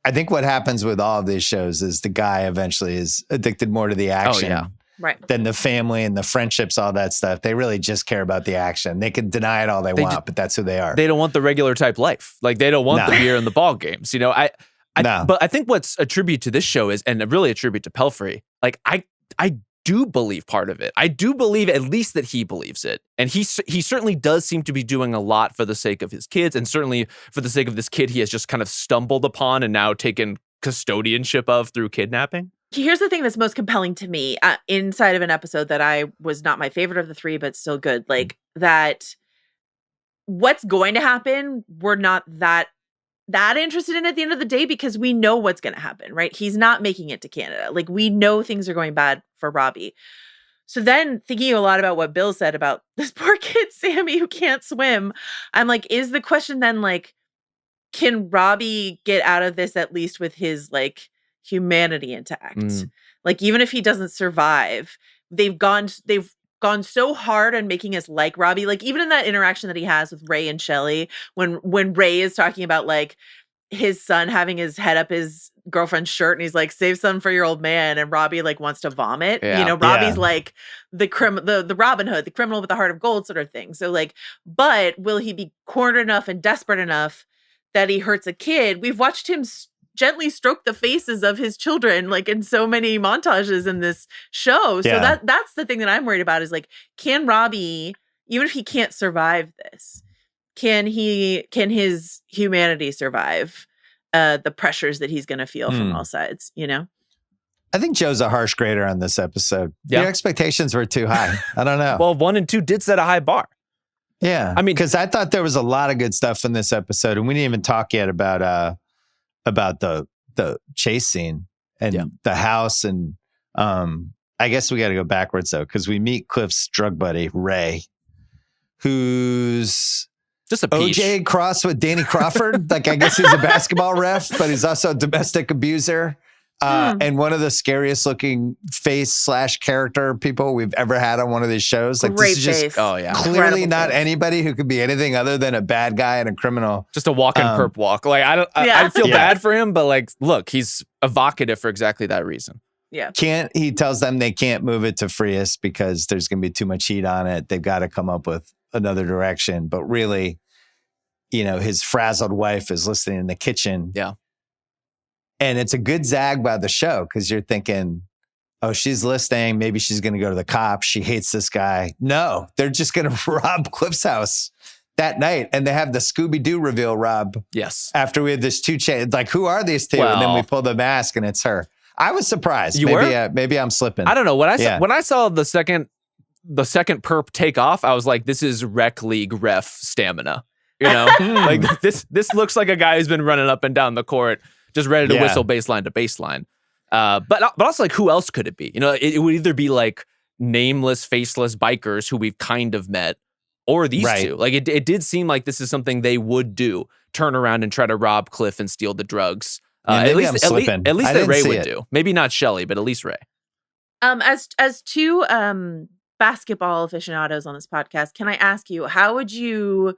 I think what happens with all of these shows is the guy eventually is addicted more to the action than the family and the friendships, all that stuff. They really just care about the action. They can deny it all they want, but that's who they are. They don't want the regular type life. Like they don't want the beer and the ball games. You know, but I think what's a tribute to this show is, and really a tribute to Pelfrey, like I do believe part of it. I do believe at least that he believes it. And he certainly does seem to be doing a lot for the sake of his kids and certainly for the sake of this kid he has just kind of stumbled upon and now taken custodianship of through kidnapping. Here's the thing that's most compelling to me inside of an episode that I was not my favorite of the three, but still good. Like that what's going to happen, we're not that interested in at the end of the day because we know what's going to happen, right? He's not making it to Canada. Like we know things are going bad for Robbie. So then thinking a lot about what Bill said about this poor kid, Sammy, who can't swim. I'm like, is the question then like, can Robbie get out of this at least with his like humanity intact? Like even if he doesn't survive, they've gone so hard on making us like Robbie. Like even in that interaction that he has with Ray and Shelley, when Ray is talking about like his son having his head up his girlfriend's shirt and he's like, save some for your old man. And Robbie like wants to vomit. Yeah. You know, Robbie's like the Robin Hood, the criminal with the heart of gold sort of thing. So like, but will he be cornered enough and desperate enough that he hurts a kid? We've watched him gently stroke the faces of his children, like in so many montages in this show. So that's the thing that I'm worried about is like, can Robbie, even if he can't survive this, can his humanity survive the pressures that he's going to feel from all sides, you know? I think Joe's a harsh grader on this episode. Yeah. Your expectations were too high. I don't know. Well, 1 and 2 did set a high bar. Yeah. I mean, because I thought there was a lot of good stuff in this episode, and we didn't even talk yet about the chase scene and the house. And I guess we got to go backwards though, because we meet Cliff's drug buddy, Ray, who's just a peach. OJ crossed with Danny Crawford. Like, I guess he's a basketball ref, but he's also a domestic abuser. And one of the scariest looking face/character people we've ever had on one of these shows. Like, Great this is just face. Oh yeah, clearly Incredible not face. anybody who could be anything other than a bad guy and a criminal. just a walk-in perp walk. Like I feel Yeah. bad for him, but like, look, he's evocative for exactly that reason. Yeah. He tells them they can't move it to Frias because there's going to be too much heat on it. They've got to come up with another direction. But really, you know, his frazzled wife is listening in the kitchen. Yeah. And it's a good zag by the show because you're thinking, oh, she's listening. Maybe she's going to go to the cops. She hates this guy. No, they're just going to rob Cliff's house that night. And they have the Scooby-Doo reveal, Rob. Yes. After we had this two chains, like, who are these two? Well, and then we pull the mask and it's her. I was surprised. You were? Maybe I'm slipping. I don't know. When I saw the second perp take off, I was like, this is rec league ref stamina. You know, like this looks like a guy who's been running up and down the court, just ready to whistle baseline to baseline. But also, like, who else could it be? You know, it would either be like nameless, faceless bikers who we've kind of met, or these two. Like, it did seem like this is something they would do: turn around and try to rob Cliff and steal the drugs. Maybe at least I'm slipping. At least I that didn't Ray see would it. do. Maybe not Shelley, but at least Ray. As two basketball aficionados on this podcast, can I ask you, how would you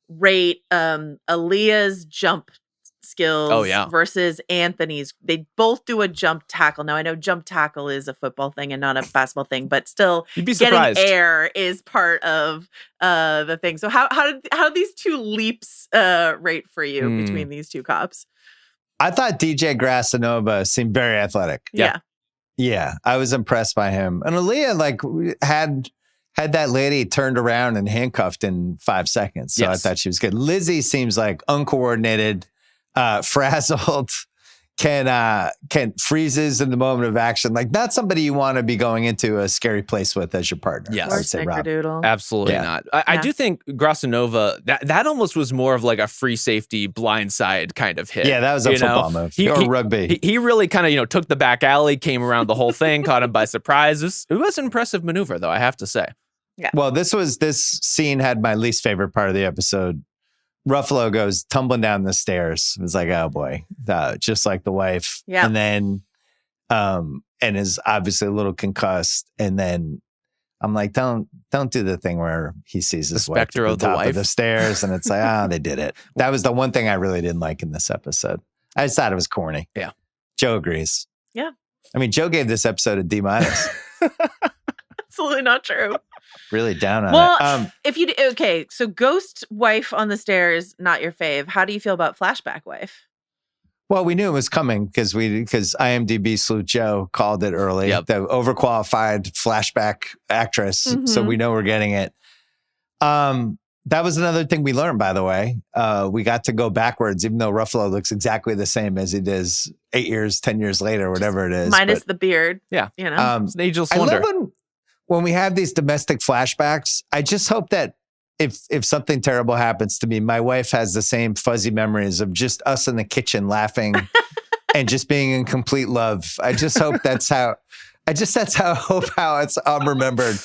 rate Aaliyah's jump skills versus Anthony's? They both do a jump tackle. Now, I know jump tackle is a football thing and not a basketball thing, but still, You'd be surprised. Getting air is part of the thing. So how did these two leaps rate for you between these two cops? I thought DJ Grasanova seemed very athletic. Yeah, I was impressed by him. And Aaliyah, like, had that lady turned around and handcuffed in 5 seconds. So I thought she was good. Lizzie seems like uncoordinated, frazzled, can freezes in the moment of action. Like, not somebody you want to be going into a scary place with as your partner. Yes. I would say, Rob. Absolutely not. I do think Grasanova, that almost was more of like a free safety blindside kind of hit. Yeah, that was a football move. Or rugby. He really kind of, took the back alley, came around the whole thing, caught him by surprise. It was an impressive maneuver, though, I have to say. Yeah. Well, this scene had my least favorite part of the episode. Ruffalo goes tumbling down the stairs. It was like, oh boy, just like the wife. Yeah. And then, and is obviously a little concussed. And then I'm like, don't do the thing where he sees his wife specter at of the the top wife. of the stairs. And it's like, they did it. That was the one thing I really didn't like in this episode. I just thought it was corny. Yeah. Joe agrees. Yeah. I mean, Joe gave this episode a D-. Absolutely not true. Really down on Well, it. so ghost wife on the stairs, not your fave. How do you feel about flashback wife? Well, we knew it was coming because IMDb Sleuth Joe called it early. Yep. The overqualified flashback actress. So we know we're getting it. That was another thing we learned, by the way. We got to go backwards, even though Ruffalo looks exactly the same as he does 8 years, 10 years later, whatever it is. Minus the beard. Yeah. You know? It's an ageless I wonder. love when we have these domestic flashbacks. I just hope that if something terrible happens to me, my wife has the same fuzzy memories of just us in the kitchen laughing and just being in complete love. I just hope that's how it's remembered.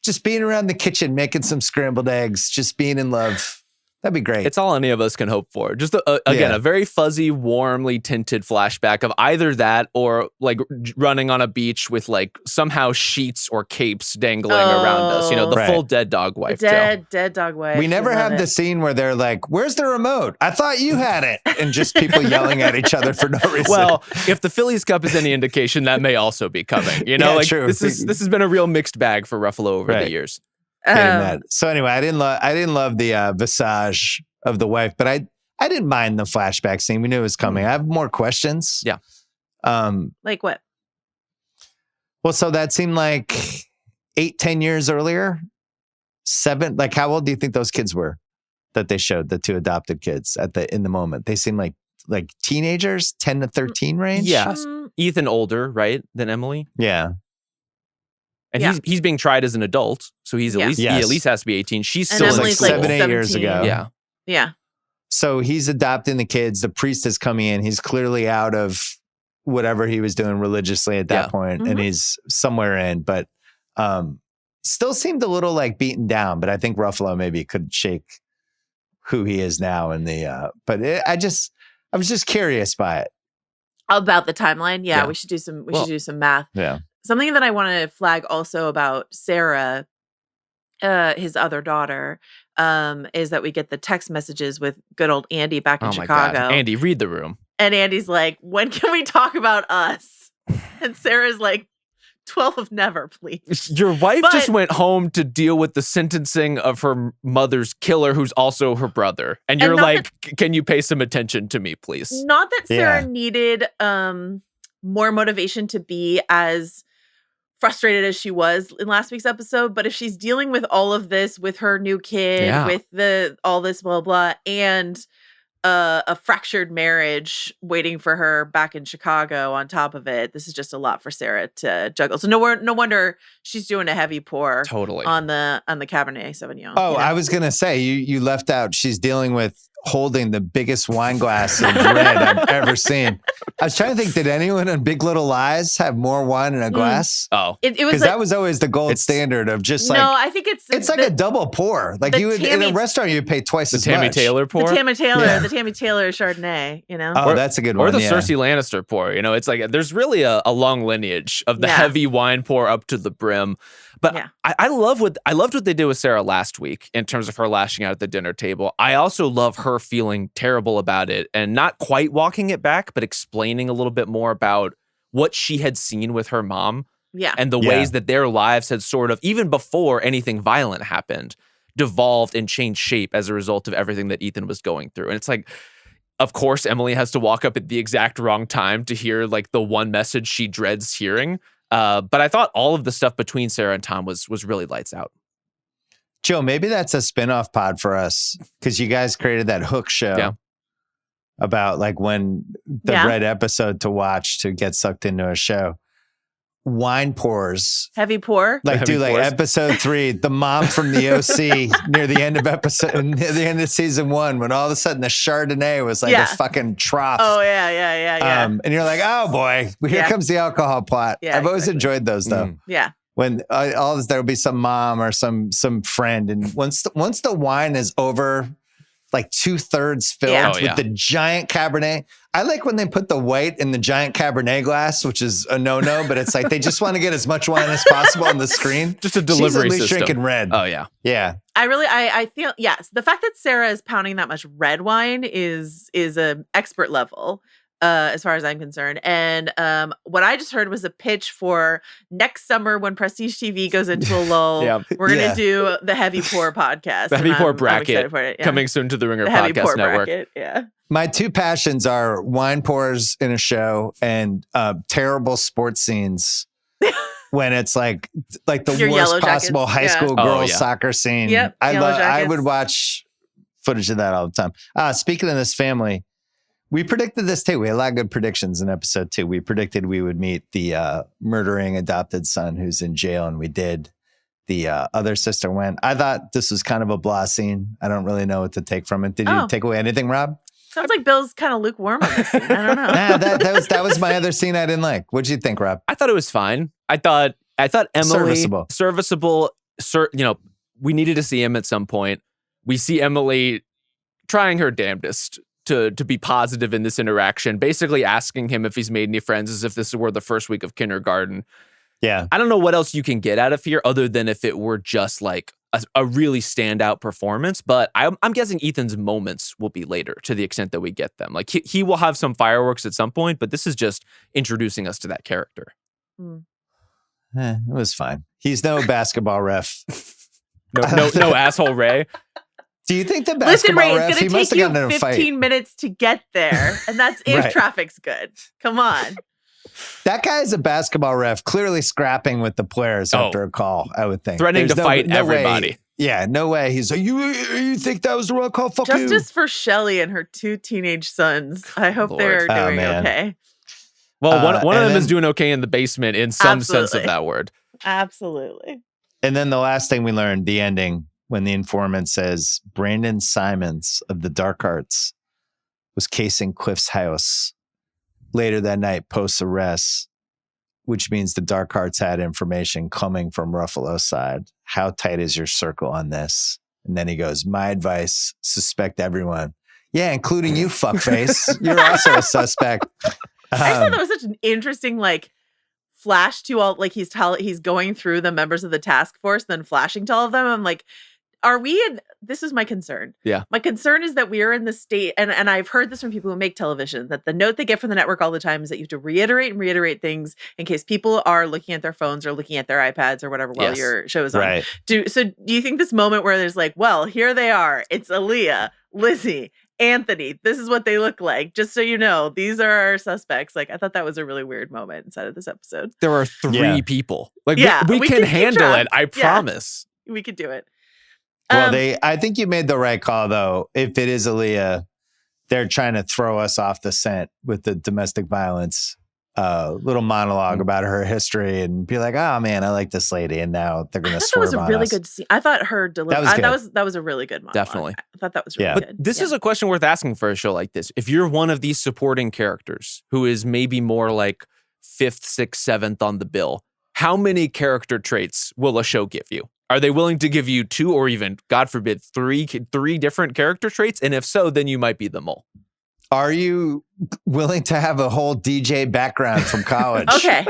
Just being around the kitchen, making some scrambled eggs, just being in love. That'd be great. It's all any of us can hope for. Just again, a very fuzzy, warmly tinted flashback of either that or like running on a beach with like somehow sheets or capes dangling around us. You know, the full dead dog wife. Dead dog wife. We never have the scene where they're like, "Where's the remote? I thought you had it," and just people yelling at each other for no reason. Well, if the Phillies Cup is any indication, that may also be coming. You know, true. This has been a real mixed bag for Ruffalo over the years. So anyway, I didn't love the visage of the wife, but I didn't mind the flashback scene. We knew it was coming. I have more questions. Yeah. Like what? Well, so that seemed like 8-10 years earlier. 7. Like, how old do you think those kids were that they showed, the 2 adopted kids in the moment? They seemed like teenagers, 10 to 13 range. Yeah. Ethan older, right, than Emily. Yeah. And he's being tried as an adult, so he's at least he at least has to be 18. She's and still Emily's like 7-8 years ago. Yeah. Yeah. So he's adopting the kids. The priest is coming in. He's clearly out of whatever he was doing religiously at that point, and he's somewhere in, but still seemed a little like beaten down. But I think Ruffalo maybe could shake who he is now in the. I was just curious by it. About the timeline. Yeah. We should do some math. Yeah. Something that I want to flag also about Sarah, his other daughter, is that we get the text messages with good old Andy back in Chicago. God. Andy, read the room. And Andy's like, when can we talk about us? And Sarah's like, 12 of never, please. Your wife just went home to deal with the sentencing of her mother's killer, who's also her brother. And you're like, can you pay some attention to me, please? Not that Sarah needed more motivation to be as frustrated as she was in last week's episode, but if she's dealing with all of this with her new kid, with all this blah blah, and a fractured marriage waiting for her back in Chicago on top of it, this is just a lot for Sarah to juggle. So no wonder she's doing a heavy pour on the Cabernet Sauvignon. Oh, I was gonna say you left out. She's dealing with holding the biggest wine glass of red I've ever seen. I was trying to think, did anyone on Big Little Lies have more wine in a glass? Oh, it was because that was always the gold standard of just like. No, I think it's like a double pour. Like you would in a restaurant, you'd pay twice as much. The Tammy Taylor pour. The Tammy Taylor Chardonnay. You know. Oh, that's a good one. Or the Cersei Lannister pour. You know, it's like there's really a long lineage of the heavy wine pour up to the brim. But I loved what they did with Sarah last week in terms of her lashing out at the dinner table. I also love her feeling terrible about it and not quite walking it back, but explaining a little bit more about what she had seen with her mom and the ways that their lives had sort of, even before anything violent happened, devolved and changed shape as a result of everything that Ethan was going through. And it's like, of course, Emily has to walk up at the exact wrong time to hear like the one message she dreads hearing. But I thought all of the stuff between Sarah and Tom was really lights out. Joe, maybe that's a spinoff pod for us because you guys created that Hook show about like when the red episode to watch to get sucked into a show. Wine pours. Heavy pour. Like episode 3, the mom from the OC near the end of season 1, when all of a sudden the Chardonnay was like a fucking trough. Oh yeah. And you're like, oh boy, here comes the alcohol plot. Yeah, I've always enjoyed those though. Yeah. When all this, there'll be some mom or some friend, and once the wine is over, like 2/3 filled with the giant Cabernet. I like when they put the white in the giant Cabernet glass, which is a no-no, but it's like they just want to get as much wine as possible on the screen. Just a delivery She's at least system. drinking red. Oh yeah. Yeah. I feel, yes, the fact that Sarah is pounding that much red wine is an expert level. As far as I'm concerned. And what I just heard was a pitch for next summer when Prestige TV goes into a lull. We're going to do the Heavy Pour podcast. The Heavy Pour bracket for it, coming soon to the Ringer the Heavy Podcast Pour Network. Bracket, My two passions are wine pours in a show and terrible sports scenes when it's like the Your worst Yellow possible Jackets, high school girls soccer scene. Yep, I would watch footage of that all the time. Speaking of this family, we predicted this too. We had a lot of good predictions in episode 2. We predicted we would meet the murdering adopted son who's in jail, and we did. The other sister went. I thought this was kind of a blah scene. I don't really know what to take from it. Did you take away anything, Rob? Sounds like Bill's kind of lukewarm on this scene. I don't know. That was my other scene I didn't like. What'd you think, Rob? I thought it was fine. I thought Emily serviceable. We needed to see him at some point. We see Emily trying her damnedest to be positive in this interaction, basically asking him if he's made any friends as if this were the first week of kindergarten. Yeah. I don't know what else you can get out of here other than if it were just like a really standout performance, but I'm guessing Ethan's moments will be later to the extent that we get them. Like he will have some fireworks at some point, but this is just introducing us to that character. It was fine. He's no basketball ref. No asshole Ray. Do you think the Listen, basketball Ray, ref, it's he going to must take have you gotten in a 15 fight? minutes to get there. And that's if Right. traffic's good. Come on. That guy is a basketball ref, clearly scrapping with the players after a call, I would think. Threatening There's to fight everybody. Way, yeah, no way. He's like, you think that was the wrong call? Fuck you. Justice for Shelley and her 2 teenage sons. I hope Lord. they're Oh, doing man. okay. Well, one of them is then- doing okay in the basement in some sense of Absolutely. that word. Absolutely. And then the last thing we learned, the ending, when the informant says Brandon Simmons of the Dark Arts was casing Cliff's house later that night post-arrest, which means the Dark Arts had information coming from Ruffalo's side. How tight is your circle on this? And then he goes, my advice, suspect everyone. Yeah, including you, fuckface. You're also a suspect. I thought that was such an interesting, like, flash to all, like, he's going through the members of the task force, then flashing to all of them. I'm like, are we in, this is my concern. Yeah. My concern is that we are in the state, and I've heard this from people who make television, that the note they get from the network all the time is that you have to reiterate things in case people are looking at their phones or looking at their iPads or whatever while your show is on. Right. Do you think this moment where there's like, well, here they are, it's Aaliyah, Lizzie, Anthony, this is what they look like, just so you know, these are our suspects. Like, I thought that was a really weird moment inside of this episode. There are 3 people. Like Yeah, we we can can keep handle track. it. I Yeah. promise. We could do it. Well, I think you made the right call, though. If it is Aaliyah, they're trying to throw us off the scent with the domestic violence little monologue about her history and be like, oh, man, I like this lady. And now they're going to swerve That was a on really us. good scene. I thought her delivery, that was a really good monologue. Definitely. I thought that was really Yeah. good. But this is a question worth asking for a show like this. If you're one of these supporting characters who is maybe more like 5th, 6th, 7th on the bill, how many character traits will a show give you? Are they willing to give you 2 or even, God forbid, 3 different character traits? And if so, then you might be the mole. Are you willing to have a whole DJ background from college? Okay.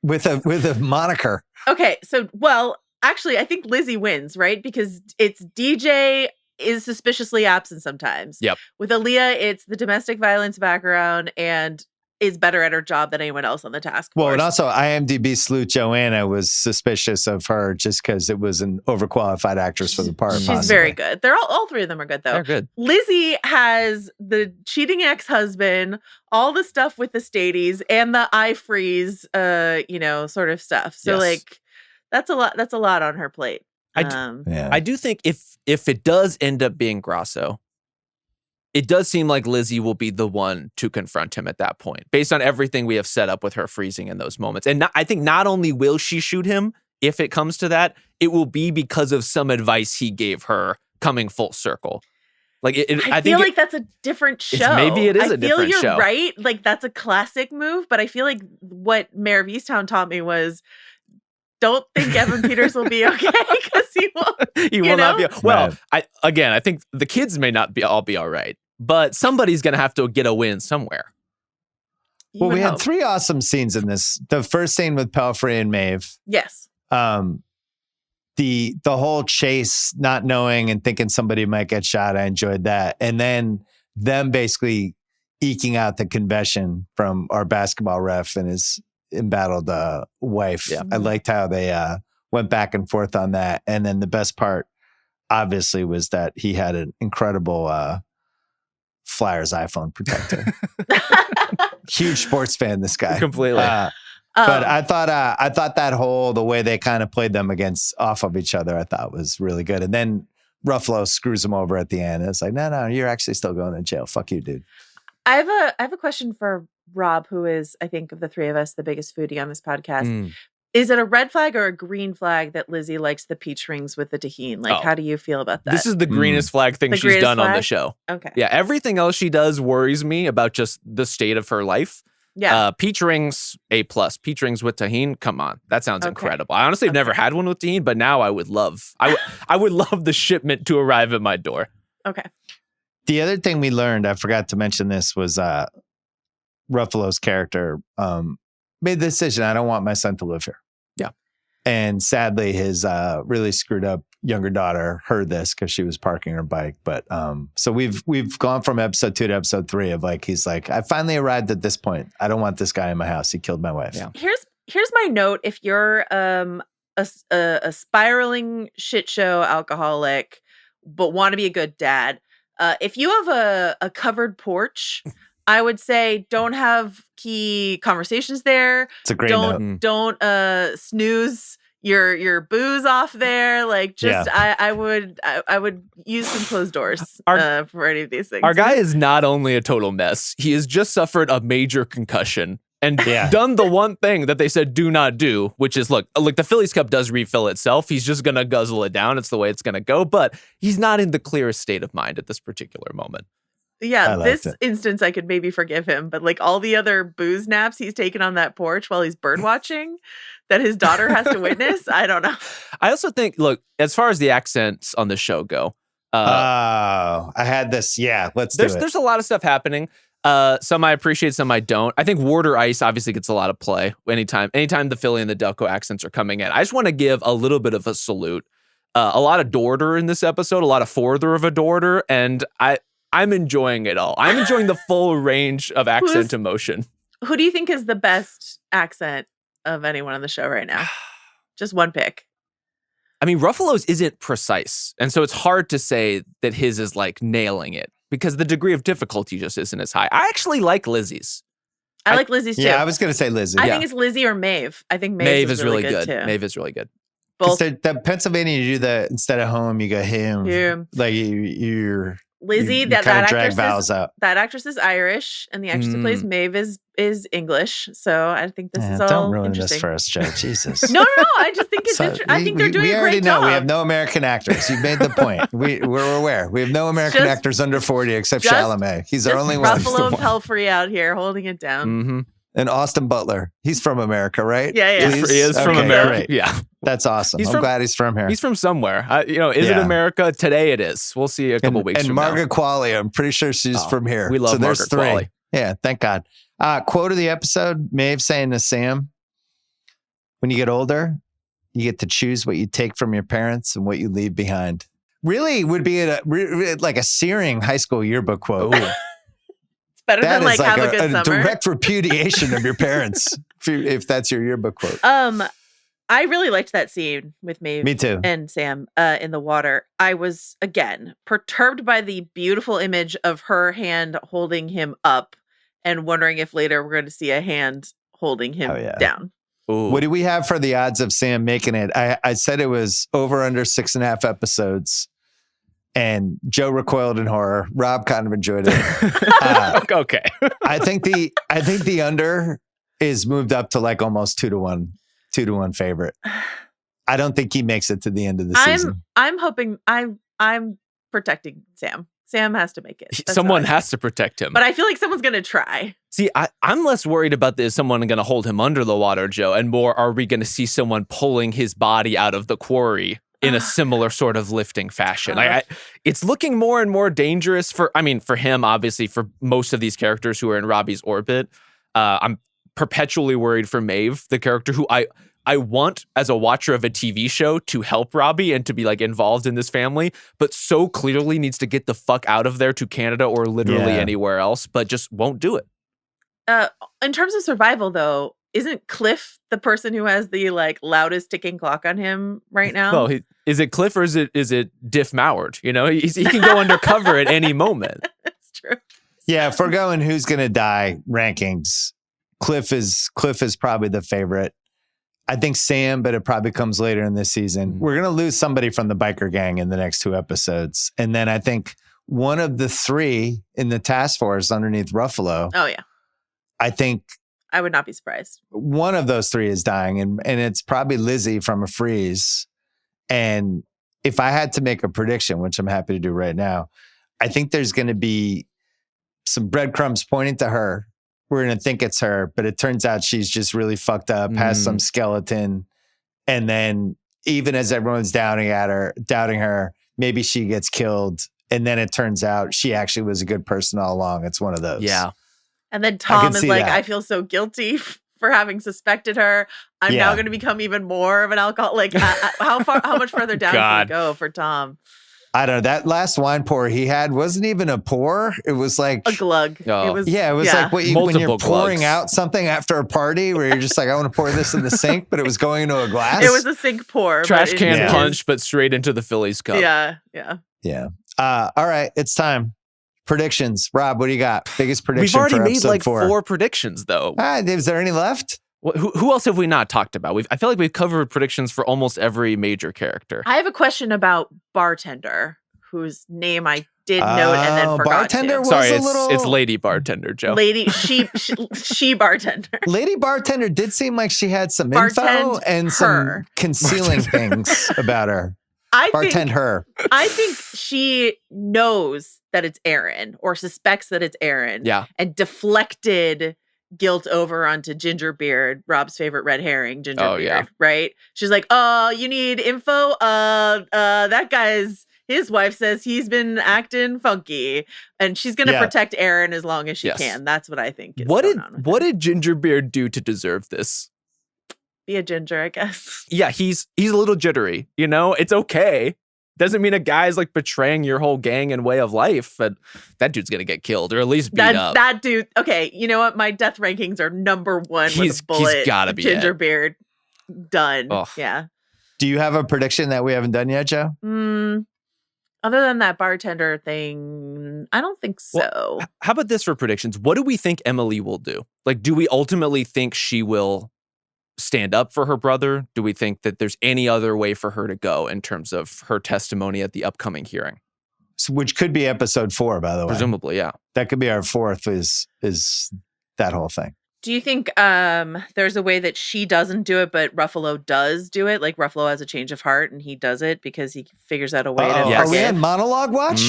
With a moniker. Okay. So, well, actually, I think Lizzie wins, right? Because it's DJ is suspiciously absent sometimes. Yep. With Aaliyah, it's the domestic violence background and is better at her job than anyone else on the task force. Well, and also IMDb sleuth Joanna was suspicious of her just because it was an overqualified actress for the part. She's possibly. very good. They're all 3 of them are good, though. They're good. Lizzie has the cheating ex-husband, all the stuff with the Stadies, and the eye freeze, sort of stuff. So, Yes. like, that's a lot. That's a lot on her plate. Yeah. I do think if it does end up being Grasso, it does seem like Lizzie will be the one to confront him at that point, based on everything we have set up with her freezing in those moments. And I think not only will she shoot him, if it comes to that, it will be because of some advice he gave her coming full circle. Like I feel like that's a different show. Maybe it is a different show. I feel show. you're right. Like, that's a classic move, but I feel like what Mayor of Easttown taught me was, don't think Evan Peters will be okay, because he won't. He will not be. Well, Right. I think the kids may not be all right, but somebody's going to have to get a win somewhere. You Well, would we had hope. 3 awesome scenes in this. The first scene with Pelfrey and Maeve. Yes. The whole chase, not knowing and thinking somebody might get shot. I enjoyed that. And then them basically eking out the confession from our basketball ref and his embattled wife. Yeah. I liked how they went back and forth on that. And then the best part, obviously, was that he had an incredible Flyers iPhone protector. Huge sports fan, this guy. Completely. But I thought the way they kind of played them off of each other, I thought was really good. And then Ruffalo screws him over at the end. It's like, no, you're actually still going to jail. Fuck you, dude. I have a question for Rob, who is, I think, of the 3 of us, the biggest foodie on this podcast. Is it a red flag or a green flag that Lizzie likes the peach rings with the tahini? Like, how do you feel about that? This is the greenest flag thing The she's greenest done on the flag? show. Okay. Yeah, everything else she does worries me about just the state of her life. Yeah. Peach rings, A+. Peach rings with tahini, come on. That sounds Okay. incredible. I honestly have never had one with tahini, but now I would love the shipment to arrive at my door. Okay. The other thing we learned, I forgot to mention this, was Ruffalo's character made the decision, I don't want my son to live here. Yeah. And sadly, his really screwed up younger daughter heard this because she was parking her bike. But so we've gone from episode 2 to episode 3 of like, he's like, I finally arrived at this point. I don't want this guy in my house. He killed my wife. Yeah. Here's my note. If you're a spiraling shit show alcoholic, but want to be a good dad, if you have a covered porch, I would say don't have key conversations there. It's a great note. Don't snooze your booze off there. Like, just I would use some closed doors for any of these things. Our guy is not only a total mess, he has just suffered a major concussion and done the one thing that they said do not do, which is look, the Phillies Cup does refill itself. He's just gonna guzzle it down. It's the way it's gonna go, but he's not in the clearest state of mind at this particular moment. Yeah, this instance I could maybe forgive him, but like all the other booze naps he's taken on that porch while he's bird watching that his daughter has to witness, I don't know. I also think, look, as far as the accents on the show go, I had this. Yeah, let's do it. There's a lot of stuff happening. Some I appreciate, some I don't. I think Warder Ice obviously gets a lot of play anytime the Philly and the Delco accents are coming in. I just want to give a little bit of a salute. A lot of Dorder in this episode, a lot of Forther of a Dorder, and I'm enjoying it all. I'm enjoying the full range of accent emotion. Who do you think is the best accent of anyone on the show right now? Just one pick. I mean, Ruffalo's isn't precise. And so it's hard to say that his is like nailing it because the degree of difficulty just isn't as high. I actually like Lizzie's. I like Lizzie's too. Yeah, I was going to say Lizzie. I think it's Lizzie or Maeve. I think Maeve is really good too. Maeve is really good. Both. The Pennsylvania, you do that instead of home, you go him. Like you're... Lizzie, you that actress is Irish, and the actress who plays Maeve is English. So I think this is all don't ruin interesting. this for us, Joe. Jesus. No. I just think it's interesting. I think they're doing a great job. We already know we have no American actors. You made the point. We're aware. We have no American actors under 40 except Chalamet. He's our only one. Ruffalo and Pelfrey out here holding it down. Mm-hmm. And Austin Butler. He's from America, right? Yeah. He is from America. Right. Yeah. That's awesome. I'm glad he's from here. He's from somewhere. Is it America? Today it is. We'll see a couple weeks from now. And Margaret Qualley, I'm pretty sure she's from here. We love Margaret Qualley. Yeah, thank God. Quote of the episode, Maeve saying to Sam, when you get older, you get to choose what you take from your parents and what you leave behind. Really would be like a searing high school yearbook quote. Better than like have a good summer. Direct repudiation of your parents, if that's your yearbook quote. I really liked that scene with Maeve Me too. And Sam in the water. I was, again, perturbed by the beautiful image of her hand holding him up and wondering if later we're going to see a hand holding him down. Ooh. What do we have for the odds of Sam making it? I said it was over under 6.5 episodes. And Joe recoiled in horror. Rob kind of enjoyed it. Okay. I think the under is moved up to like almost 2-1 favorite. I don't think he makes it to the end of the season. I'm hoping I'm protecting Sam. Sam has to make it. Someone has to protect him. But I feel like someone's going to try. See, I'm less worried about is someone going to hold him under the water, Joe, and more are we going to see someone pulling his body out of the quarry in a similar sort of lifting fashion. It's looking more and more dangerous for him, obviously, for most of these characters who are in Robbie's orbit. I'm perpetually worried for Maeve, the character who I want as a watcher of a TV show to help Robbie and to be like involved in this family, but so clearly needs to get the fuck out of there to Canada or literally anywhere else, but just won't do it. In terms of survival, though, isn't Cliff the person who has the like loudest ticking clock on him right now? Well, is it Cliff or is it Diff Moward? You know, he can go undercover at any moment. That's true. Yeah, if we're going who's gonna die rankings, Cliff is probably the favorite. I think Sam, but it probably comes later in this season. We're gonna lose somebody from the biker gang in the next 2 episodes, and then I think one of the 3 in the task force underneath Ruffalo. Oh yeah, I think. I would not be surprised. One of those 3 is dying, and it's probably Lizzie from a freeze. And if I had to make a prediction, which I'm happy to do right now, I think there's going to be some breadcrumbs pointing to her. We're going to think it's her, but it turns out she's just really fucked up, has some skeleton. And then even as everyone's doubting her, maybe she gets killed And then it turns out she actually was a good person all along. It's one of those. Yeah. And then Tom is like, that. I feel so guilty for having suspected her. I'm now going to become even more of an alcoholic. Like, how much further down can we go for Tom? I don't know. That last wine pour he had wasn't even a pour. It was like a glug. Oh. It was like when you're pouring glugs. out something after a party where you're just like, I want to pour this in the sink, but it was going into a glass. It was a sink pour. Trash can punch, but straight into the Phillies cup. Yeah. All right, it's time. Predictions. Rob, what do you got? Biggest prediction. We've already made episode like 4. 4 predictions, though. Is there any left? Who else have we not talked about? I feel like we've covered predictions for almost every major character. I have a question about Bartender, whose name I did note and then forgot. Bartender was Sorry, a little. it's Lady Bartender, Joe. Lady, she Bartender. Lady Bartender did seem like she had some info and some concealing things about her. I think she knows that it's Eryn or suspects that it's Eryn. Yeah. And deflected guilt over onto Gingerbeard, Rob's favorite red herring, Gingerbeard, right? She's like, "Oh, you need info? That guy's his wife says he's been acting funky, and she's going to protect Eryn as long as she can." That's what I think is going on. What did Gingerbeard do to deserve this? Be a ginger, I guess. Yeah, he's a little jittery, you know? It's okay. Doesn't mean a guy's like betraying your whole gang and way of life, but that dude's gonna get killed or at least beat up. That dude, okay, you know what? My death rankings are number 1 with a bullet. He's gotta be Gingerbeard. Done. Ugh. Yeah. Do you have a prediction that we haven't done yet, Joe? Other than that bartender thing, I don't think so. Well, how about this for predictions? What do we think Emily will do? Like, do we ultimately think she will stand up for her brother? Do we think that there's any other way for her to go in terms of her testimony at the upcoming hearing? So, which could be episode 4, by the way. Presumably, yeah. That could be our 4th is that whole thing. Do you think there's a way that she doesn't do it, but Ruffalo does do it? Like Ruffalo has a change of heart and he does it because he figures out a way to Are we in monologue watch?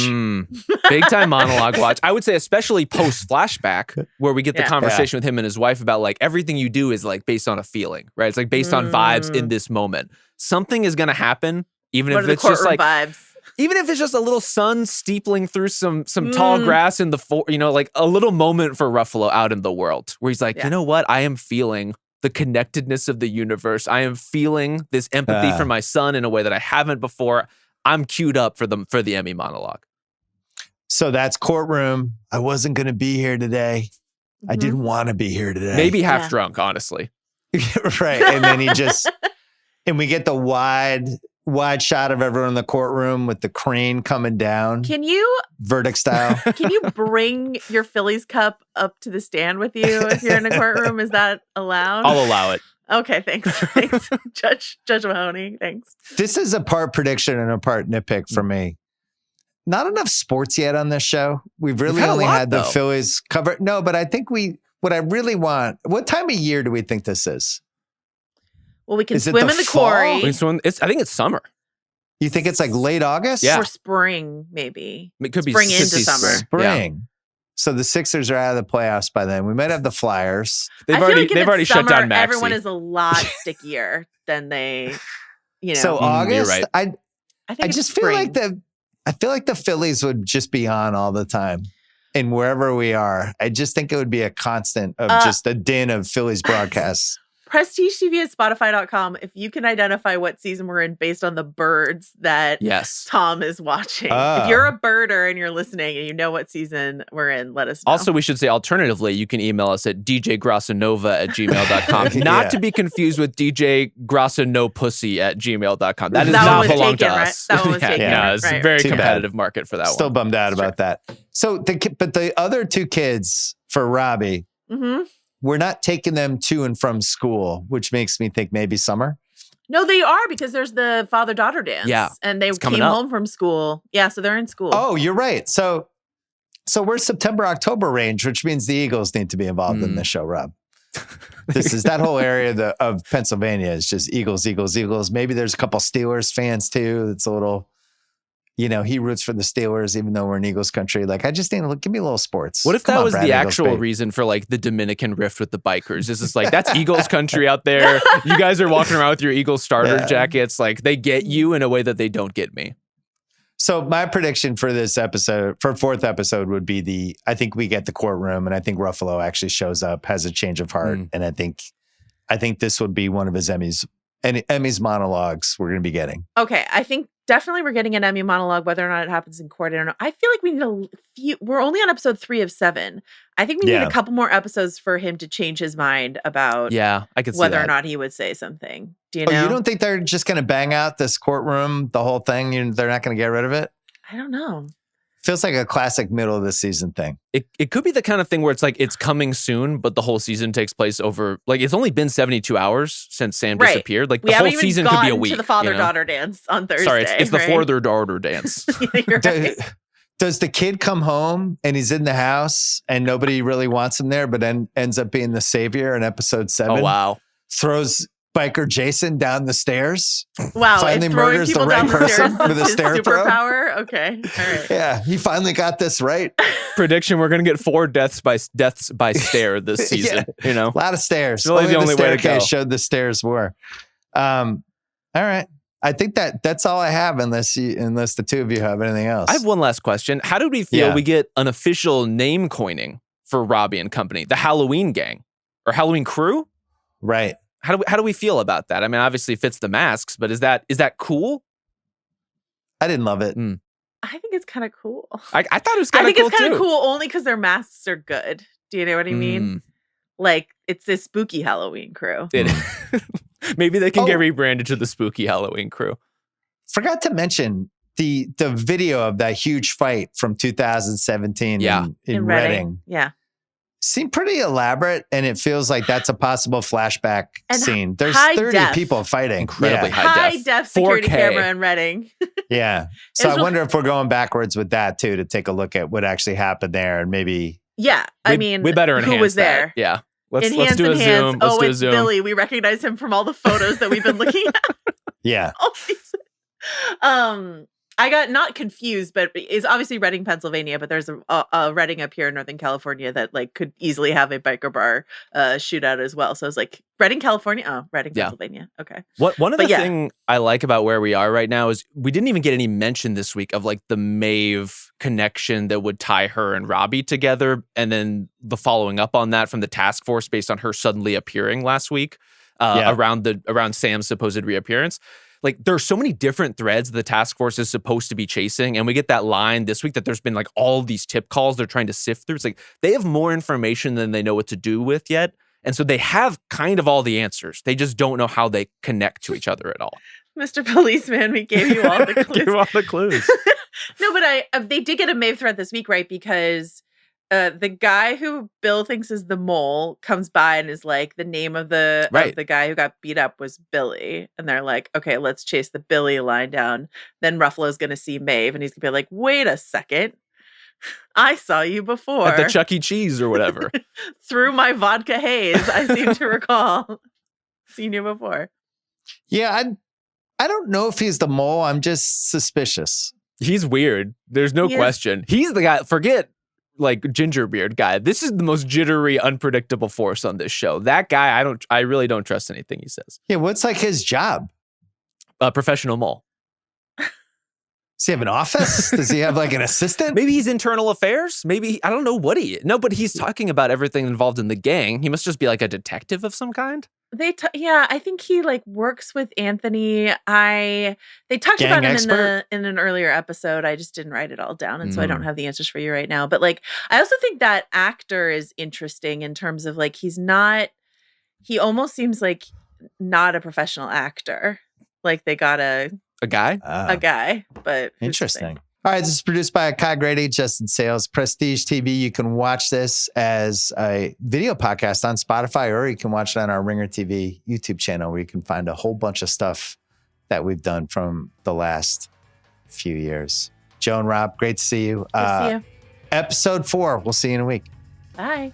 Big time monologue watch. I would say especially post flashback where we get the conversation with him and his wife about like everything you do is like based on a feeling, right? It's like based on vibes in this moment. Something is going to happen, even if it's just like vibes. Even if it's just a little sun steepling through some tall grass in the, like a little moment for Ruffalo out in the world where he's like, you know what? I am feeling the connectedness of the universe. I am feeling this empathy for my son in a way that I haven't before. I'm queued up for the Emmy monologue. So that's courtroom. I wasn't going to be here today. I didn't want to be here today. Maybe half drunk, honestly. Right. And then and we get the wide shot of everyone in the courtroom with the crane coming down. Can you verdict style? Can you bring your Phillies cup up to the stand with you if you're in a courtroom? Is that allowed? I'll allow it. Okay, thanks. Judge Mahoney, thanks. This is a part prediction and a part nitpick for me. Not enough sports yet on this show. We've really only had the Phillies covered. No, but I think what I really want, what time of year do we think this is? Well, we can swim in the quarry. I think it's summer. You think it's like late August? Yeah. Or spring, maybe. It could be spring into summer. Spring. Yeah. So the Sixers are out of the playoffs by then. We might have the Flyers. They've already shut down Maxey. Everyone is a lot stickier than they, So August, right. I just feel like the Phillies would just be on all the time. And wherever we are, I just think it would be a constant of just a din of Phillies broadcasts. Prestige TV at Spotify.com. If you can identify what season we're in based on the birds that Tom is watching. If you're a birder and you're listening and you know what season we're in, let us know. Also, we should say alternatively, you can email us at djgrossanova@gmail.com. Not to be confused with djgrossannopussy@gmail.com. That does not belong to us. That one was taken. Yeah, it's a very competitive market for that Still bummed out about that. So, but the other 2 kids for Robbie, we're not taking them to and from school, which makes me think maybe summer. No, they are because there's the father-daughter dance. Yeah. And they came home from school. Yeah, so they're in school. Oh, you're right. So we're September, October range, which means the Eagles need to be involved in this show, Rob. This is that whole area of Pennsylvania is just Eagles, Eagles, Eagles. Maybe there's a couple Steelers fans too. It's a little... he roots for the Steelers, even though we're in Eagles country. Like, I just need to give me a little sports. What if that was the actual reason for like the Dominican rift with the bikers? Is this like, that's Eagles country out there. You guys are walking around with your Eagles starter jackets. Like, they get you in a way that they don't get me. So my prediction for this episode, for fourth episode, would be I think we get the courtroom, and I think Ruffalo actually shows up, has a change of heart, and I think this would be one of his Emmy's monologues we're going to be getting. Okay, I think definitely we're getting an Emmy monologue, whether or not it happens in court. I don't know. I feel like we need we're only on episode 3 of 7. I think we need a couple more episodes for him to change his mind about I could see whether that. or not he would say something. Do you know? You don't think they're just going to bang out this courtroom, the whole thing? They're not going to get rid of it? I don't know. Feels like a classic middle of the season thing. It could be the kind of thing where it's like it's coming soon, but the whole season takes place over like it's only been 72 hours since Sam disappeared. Like the whole season could be a week. To the father-daughter dance on Thursday. Sorry, it's the father-daughter dance. You're right. Does the kid come home and he's in the house and nobody really wants him there, but then ends up being the savior in episode 7? Oh wow! Throws biker Jason down the stairs. Wow! Finally murders the right person with a stair throw. Superpower. Okay, all right. Yeah, he finally got this right. Prediction: we're going to get 4 deaths by stair this season. You know, a lot of stairs. It's really the only way to go. Showed the stairs were. All right. I think that's all I have, unless the two of you have anything else. I have one last question. How did we feel we get an official name coining for Robbie and company, the Halloween gang or Halloween crew? Right. How do we feel about that? I mean, obviously it fits the masks, but is that cool? I didn't love it. I think it's kind of cool. I thought it was kind of cool. I think it's kind of cool only because their masks are good. Do you know what I mean? Like, it's this spooky Halloween crew. Maybe they can get rebranded to the spooky Halloween crew. Forgot to mention the video of that huge fight from 2017 in Reading. Yeah. Seemed pretty elaborate, and it feels like that's a possible flashback scene. There's 30 people fighting. Incredibly high def security 4K. camera in Reading. Yeah. So I wonder if we're going backwards with that too, to take a look at what actually happened there, and maybe. Yeah. We better enhance who was there? That. Yeah. Let's do a enhance. zoom. Let's do a zoom. Billy. We recognize him from all the photos that we've been looking at. Yeah. All season. I got not confused, but it's obviously Reading, Pennsylvania, but there's a Reading up here in Northern California that like could easily have a biker bar shootout as well. So I was like, Reading, California? Oh, Reading, Pennsylvania. Okay. One of the thing I like about where we are right now is we didn't even get any mention this week of like the Maeve connection that would tie her and Robbie together. And then the following up on that from the task force based on her suddenly appearing last week around Sam's supposed reappearance. Like there are so many different threads the task force is supposed to be chasing. And we get that line this week that there's been like all these tip calls they're trying to sift through. It's like they have more information than they know what to do with yet. And so they have kind of all the answers. They just don't know how they connect to each other at all. Mr. Policeman, we gave you all the clues. Give all the clues. No, but they did get a Maeve thread this week, right? Because the guy who Bill thinks is the mole comes by and is like, the name of the guy who got beat up was Billy. And they're like, okay, let's chase the Billy line down. Then Ruffalo's going to see Maeve and he's going to be like, wait a second. I saw you before. At the Chuck E. Cheese or whatever. Through my vodka haze, I seem to recall seen you before. Yeah, I don't know if he's the mole. I'm just suspicious. He's weird. There's no question. He's the guy, forget like Gingerbeard guy. This is the most jittery, unpredictable force on this show. That guy, I really don't trust anything he says. Yeah, what's like his job? Professional mole. Does he have an office? Does he have like an assistant? Maybe he's internal affairs. Maybe, I don't know what he is. No, but he's talking about everything involved in the gang. He must just be like a detective of some kind. I think he like works with Anthony. They talked about him in an earlier episode. I just didn't write it all down, and so I don't have the answers for you right now. But like, I also think that actor is interesting in terms of like he almost seems like not a professional actor. Like they got a guy, but interesting. All right, this is produced by Grady, Justin Sayles, Prestige TV. You can watch this as a video podcast on Spotify, or you can watch it on our Ringer TV YouTube channel, where you can find a whole bunch of stuff that we've done from the last few years. Joe and Rob, great to see you. Good to see you. Episode 4. We'll see you in a week. Bye.